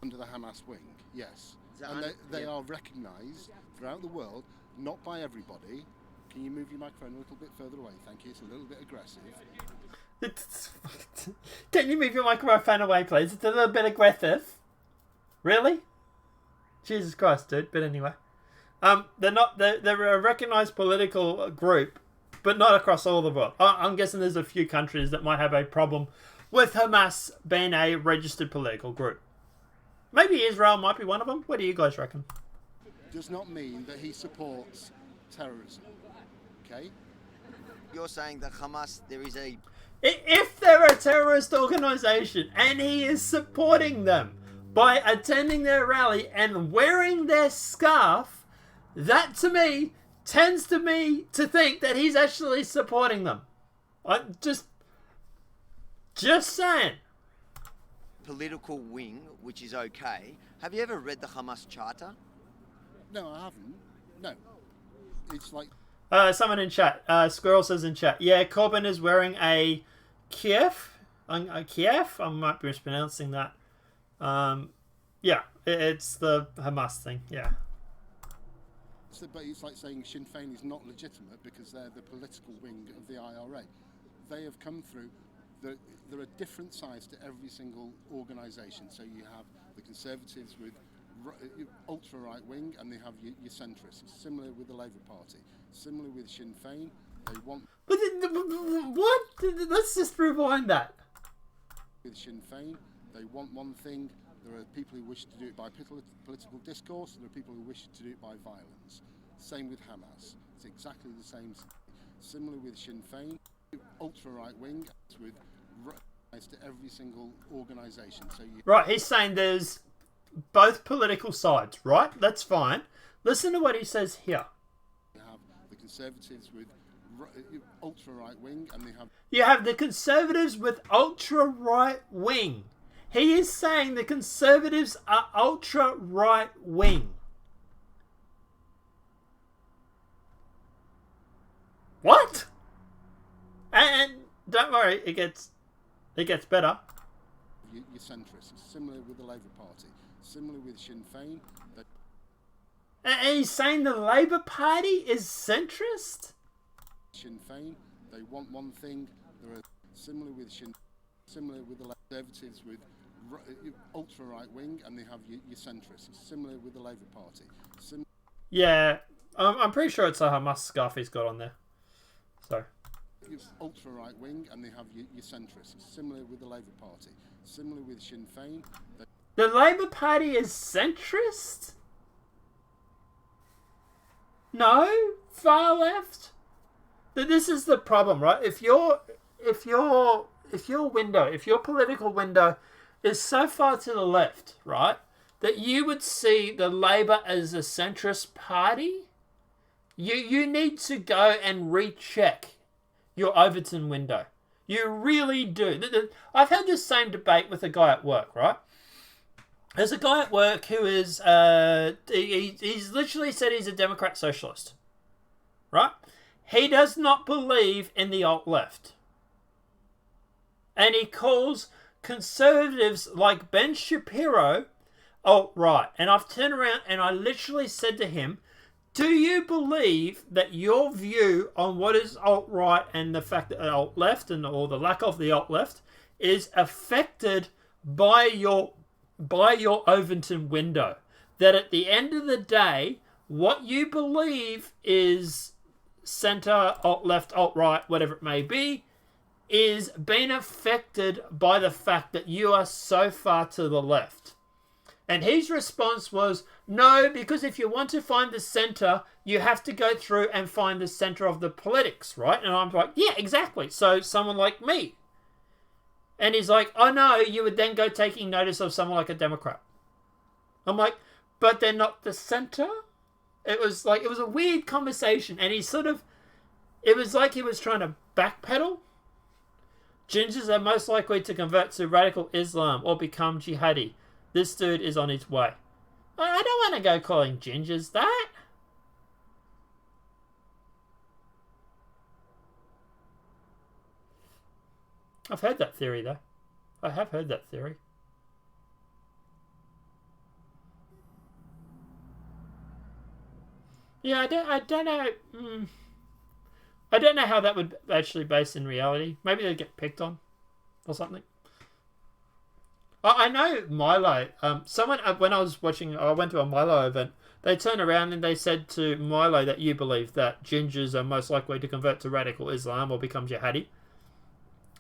[SPEAKER 5] Under the Hamas wing, yes. And they are recognised throughout the world, not by everybody. Can you move your microphone a little bit further away? Thank you. It's a little bit aggressive.
[SPEAKER 2] Can you move your microphone away, please? It's a little bit aggressive. Really? Jesus Christ, dude. But anyway. They're a recognised political group, but not across all the world. I'm guessing there's a few countries that might have a problem with Hamas being a registered political group. Maybe Israel might be one of them. What do you guys reckon?
[SPEAKER 5] Does not mean that he supports terrorism. Okay?
[SPEAKER 7] You're saying that Hamas, there is a...
[SPEAKER 2] If they're a terrorist organisation and he is supporting them by attending their rally and wearing their scarf, that to me tends to me to think that he's actually supporting them. I'm just saying.
[SPEAKER 7] Political wing, which is okay. Have you ever read the Hamas Charter?
[SPEAKER 5] No, I haven't. No. It's like...
[SPEAKER 2] Someone in chat, Squirrel says in chat, yeah, Corbyn is wearing a Kiev. Kiev? I might be mispronouncing that. Yeah, it's the Hamas thing, yeah.
[SPEAKER 5] But it's like saying Sinn Féin is not legitimate because they're the political wing of the IRA. They have come through. There are different sides to every single organisation. So you have the Conservatives with ultra right wing, and they have your centrists. Similar with the Labour Party. Similar with Sinn Féin, they want.
[SPEAKER 2] But what? Let's just rewind that.
[SPEAKER 5] With Sinn Féin, they want one thing. There are people who wish to do it by political discourse, and there are people who wish to do it by violence. Same with Hamas. It's exactly the same. Similar with Sinn Féin, ultra right wing with to every single organisation. So
[SPEAKER 2] right, he's saying there's both political sides, right? That's fine. Listen to what he says here.
[SPEAKER 5] You have the Conservatives with ultra right wing, and they have.
[SPEAKER 2] You have the Conservatives with ultra right wing. He is saying the Conservatives are ultra right wing. What? And don't worry, it gets better.
[SPEAKER 5] Your centrists, similar with the Labour Party, similar with Sinn Féin.
[SPEAKER 2] And he's saying the Labour Party is centrist?
[SPEAKER 5] Sinn Féin, they want one thing. There are similar with the Conservatives with ultra right wing, and they have your centrists, similar with the Labour Party.
[SPEAKER 2] Yeah, I'm pretty sure it's a Hamas scarf he's got on there. So.
[SPEAKER 5] Ultra right wing, and they have your centrists, similar with the Labour Party, similar with Sinn Féin.
[SPEAKER 2] The Labour Party is centrist? No? Far left? This is the problem, right? If your political window is so far to the left, right, that you would see the Labour as a centrist party, you need to go and recheck your Overton window. You really do. I've had this same debate with a guy at work, right? There's a guy at work who is, he's literally said he's a Democrat socialist, right? He does not believe in the alt-left. And he calls conservatives like Ben Shapiro alt-right. And I've turned around and I literally said to him, do you believe that your view on what is alt-right and the fact that alt-left or the lack of the alt-left is affected by your Overton window? That at the end of the day, what you believe is centre, alt-left, alt-right, whatever it may be, is being affected by the fact that you are so far to the left. And his response was, no, because if you want to find the centre, you have to go through and find the centre of the politics, right? And I'm like, yeah, exactly. So someone like me. And he's like, oh no, you would then go taking notice of someone like a Democrat. I'm like, but they're not the centre? It was a weird conversation. And it was like he was trying to backpedal. Gingers are most likely to convert to radical Islam or become jihadi. This dude is on his way. I don't want to go calling gingers that. I've heard that theory, though. I have heard that theory. Yeah, I don't know. I don't know how that would actually base in reality. Maybe they'd get picked on or something. I know Milo. Someone when I went to a Milo event. They turned around and they said to Milo that you believe that gingers are most likely to convert to radical Islam or become jihadi.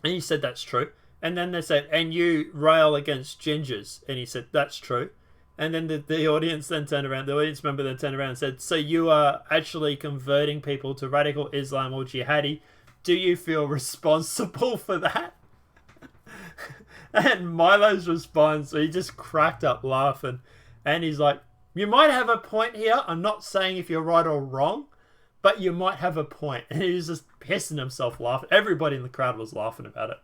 [SPEAKER 2] And he said that's true. And then they said, and you rail against gingers. And he said, that's true. And then the audience then turned around, the audience member then turned around and said, so you are actually converting people to radical Islam or jihadi. Do you feel responsible for that? And Milo's response, he just cracked up laughing. And he's like, you might have a point here. I'm not saying if you're right or wrong, but you might have a point. And he was just pissing himself laughing. Everybody in the crowd was laughing about it.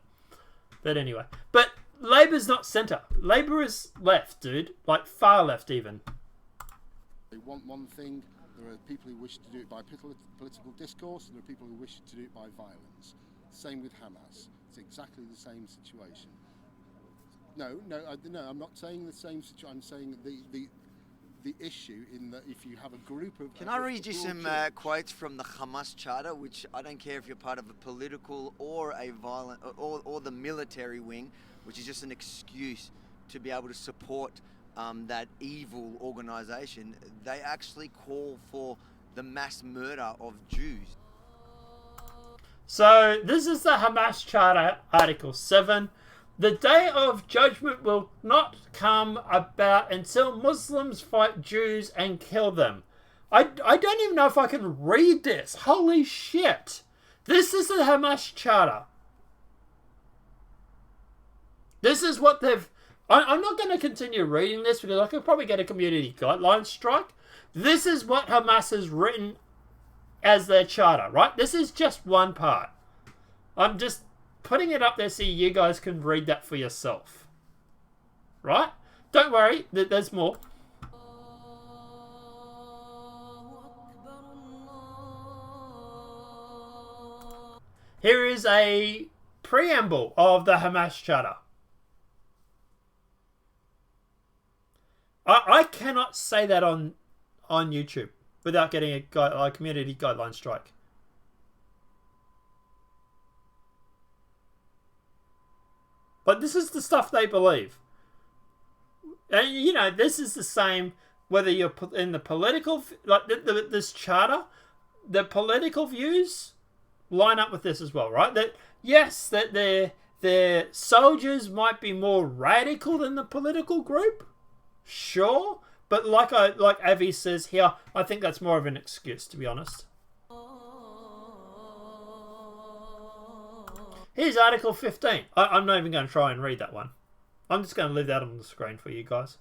[SPEAKER 2] But anyway. But Labour's not centre. Labour is left, dude. Like far left even.
[SPEAKER 5] They want one thing. There are people who wish to do it by political discourse. And there are people who wish to do it by violence. Same with Hamas. It's exactly the same situation. No, I'm not saying the same situation. I'm saying the issue in that if you have a group of...
[SPEAKER 7] Can I read you some quotes from the Hamas Charter, which I don't care if you're part of a political or a violent or the military wing, which is just an excuse to be able to support that evil organisation. They actually call for the mass murder of Jews.
[SPEAKER 2] So this is the Hamas Charter, Article 7. The day of judgment will not come about until Muslims fight Jews and kill them. I don't even know if I can read this. Holy shit. This is the Hamas Charter. This is what they've... I'm not going to continue reading this because I could probably get a community guideline strike. This is what Hamas has written as their charter, right? This is just one part. I'm just putting it up there so you guys can read that for yourself. Right? Don't worry, there's more. Here is a preamble of the Hamas Charter. I cannot say that on YouTube without getting a community guideline strike. But this is the stuff they believe. And, you know, this is the same whether you're in the political... Like, this charter, the political views line up with this as well, right? That, yes, that their soldiers might be more radical than the political group. Sure. But like Avi says here, I think that's more of an excuse, to be honest. Here's Article 15. I'm not even going to try and read that one. I'm just going to leave that on the screen for you guys.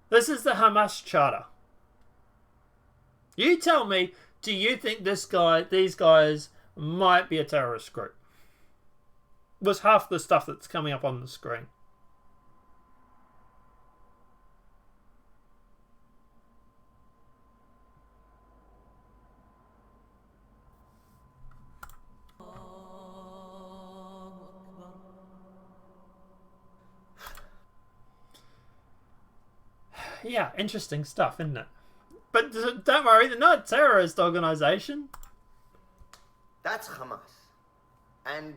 [SPEAKER 2] This is the Hamas Charter. You tell me, do you think these guys might be a terrorist group? Was half the stuff that's coming up on the screen. Yeah, interesting stuff, isn't it? But don't worry, they're not a terrorist organisation.
[SPEAKER 6] That's Hamas. And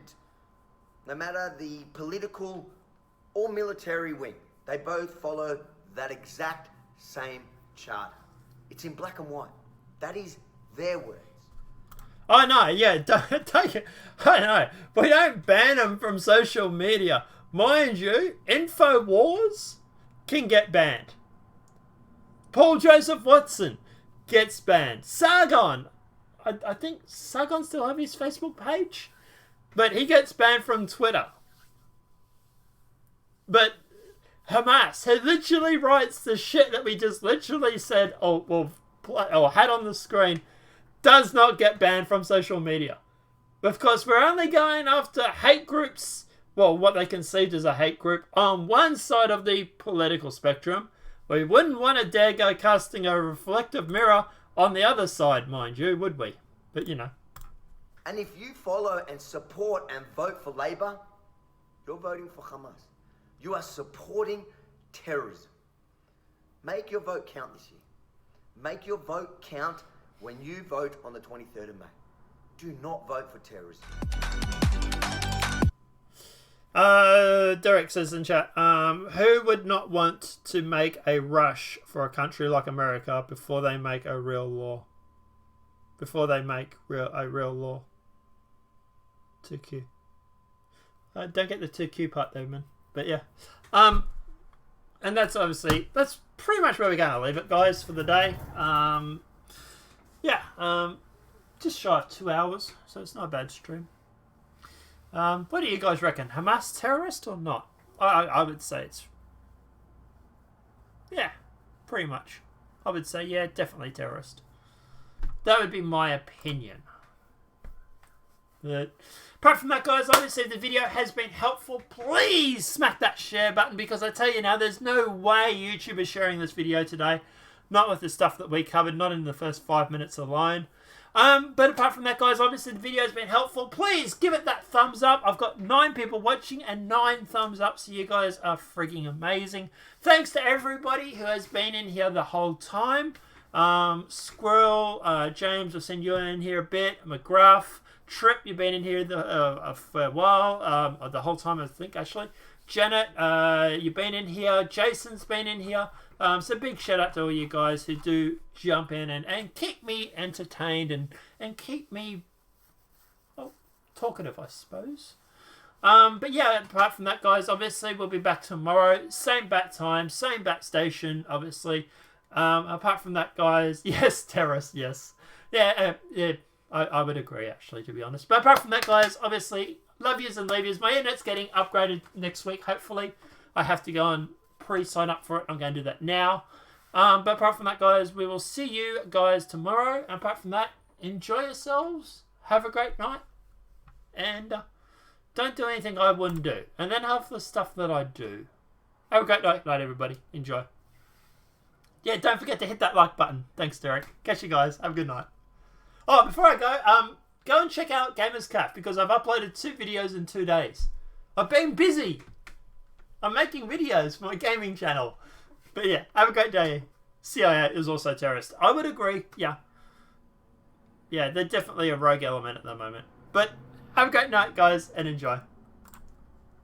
[SPEAKER 6] no matter the political or military wing, they both follow that exact same charter. It's in black and white. That is their words.
[SPEAKER 2] I know, yeah, I know. We don't ban them from social media. Mind you, InfoWars can get banned. Paul Joseph Watson gets banned. Sargon, I think Sargon still have his Facebook page, but he gets banned from Twitter. But Hamas, who literally writes the shit that we just literally said or had on the screen, does not get banned from social media. Because we're only going after hate groups, well, what they conceived as a hate group, on one side of the political spectrum. We wouldn't want to dare go casting a reflective mirror on the other side, mind you, would we? But, you know.
[SPEAKER 6] And if you follow and support and vote for Labour, you're voting for Hamas. You are supporting terrorism. Make your vote count this year. Make your vote count when you vote on the 23rd of May. Do not vote for terrorism.
[SPEAKER 2] Derek says in chat, who would not want to make a rush for a country like America before they make a real law? Before they make a real law. 2Q. Don't get the 2Q part though, man. But yeah. And that's pretty much where we're going to leave it, guys, for the day. Just shy of 2 hours, so it's not a bad stream. What do you guys reckon? Hamas terrorist or not? I would say it's... Yeah, pretty much. I would say, yeah, definitely terrorist. That would be my opinion. But apart from that, guys, obviously if the video has been helpful, please smack that share button, because I tell you now, there's no way YouTube is sharing this video today. Not with the stuff that we covered, not in the first 5 minutes alone. But apart from that, guys, obviously the video has been helpful. Please give it that thumbs up. I've got 9 people watching and 9 thumbs up, so you guys are freaking amazing. Thanks to everybody who has been in here the whole time. Squirrel, James, I've seen you in here a bit. McGruff, Trip, you've been in here for a while, the whole time, I think, actually. Janet, you've been in here. Jason's been in here. So big shout out to all you guys who do jump in and keep me entertained and keep me talkative, I suppose. But yeah, apart from that, guys, obviously we'll be back tomorrow. Same bat time, same bat station, obviously. Apart from that, guys, yes, terrorists, yes. Yeah, I would agree, actually, to be honest. But apart from that, guys, obviously, love yous and leave yous. My internet's getting upgraded next week, hopefully. I have to go and pre-sign up for it. I'm going to do that now. But apart from that, guys, we will see you guys tomorrow. And apart from that, enjoy yourselves. Have a great night. And don't do anything I wouldn't do. And then have the stuff that I do. Have a great night, everybody. Enjoy. Yeah, don't forget to hit that like button. Thanks, Derek. Catch you guys. Have a good night. Oh, before I go, go and check out Gamers Caf, because I've uploaded 2 videos in 2 days. I've been busy. I'm making videos for my gaming channel. But yeah, have a great day. CIA is also terrorist. I would agree, yeah. Yeah, they're definitely a rogue element at the moment. But have a great night, guys, and enjoy.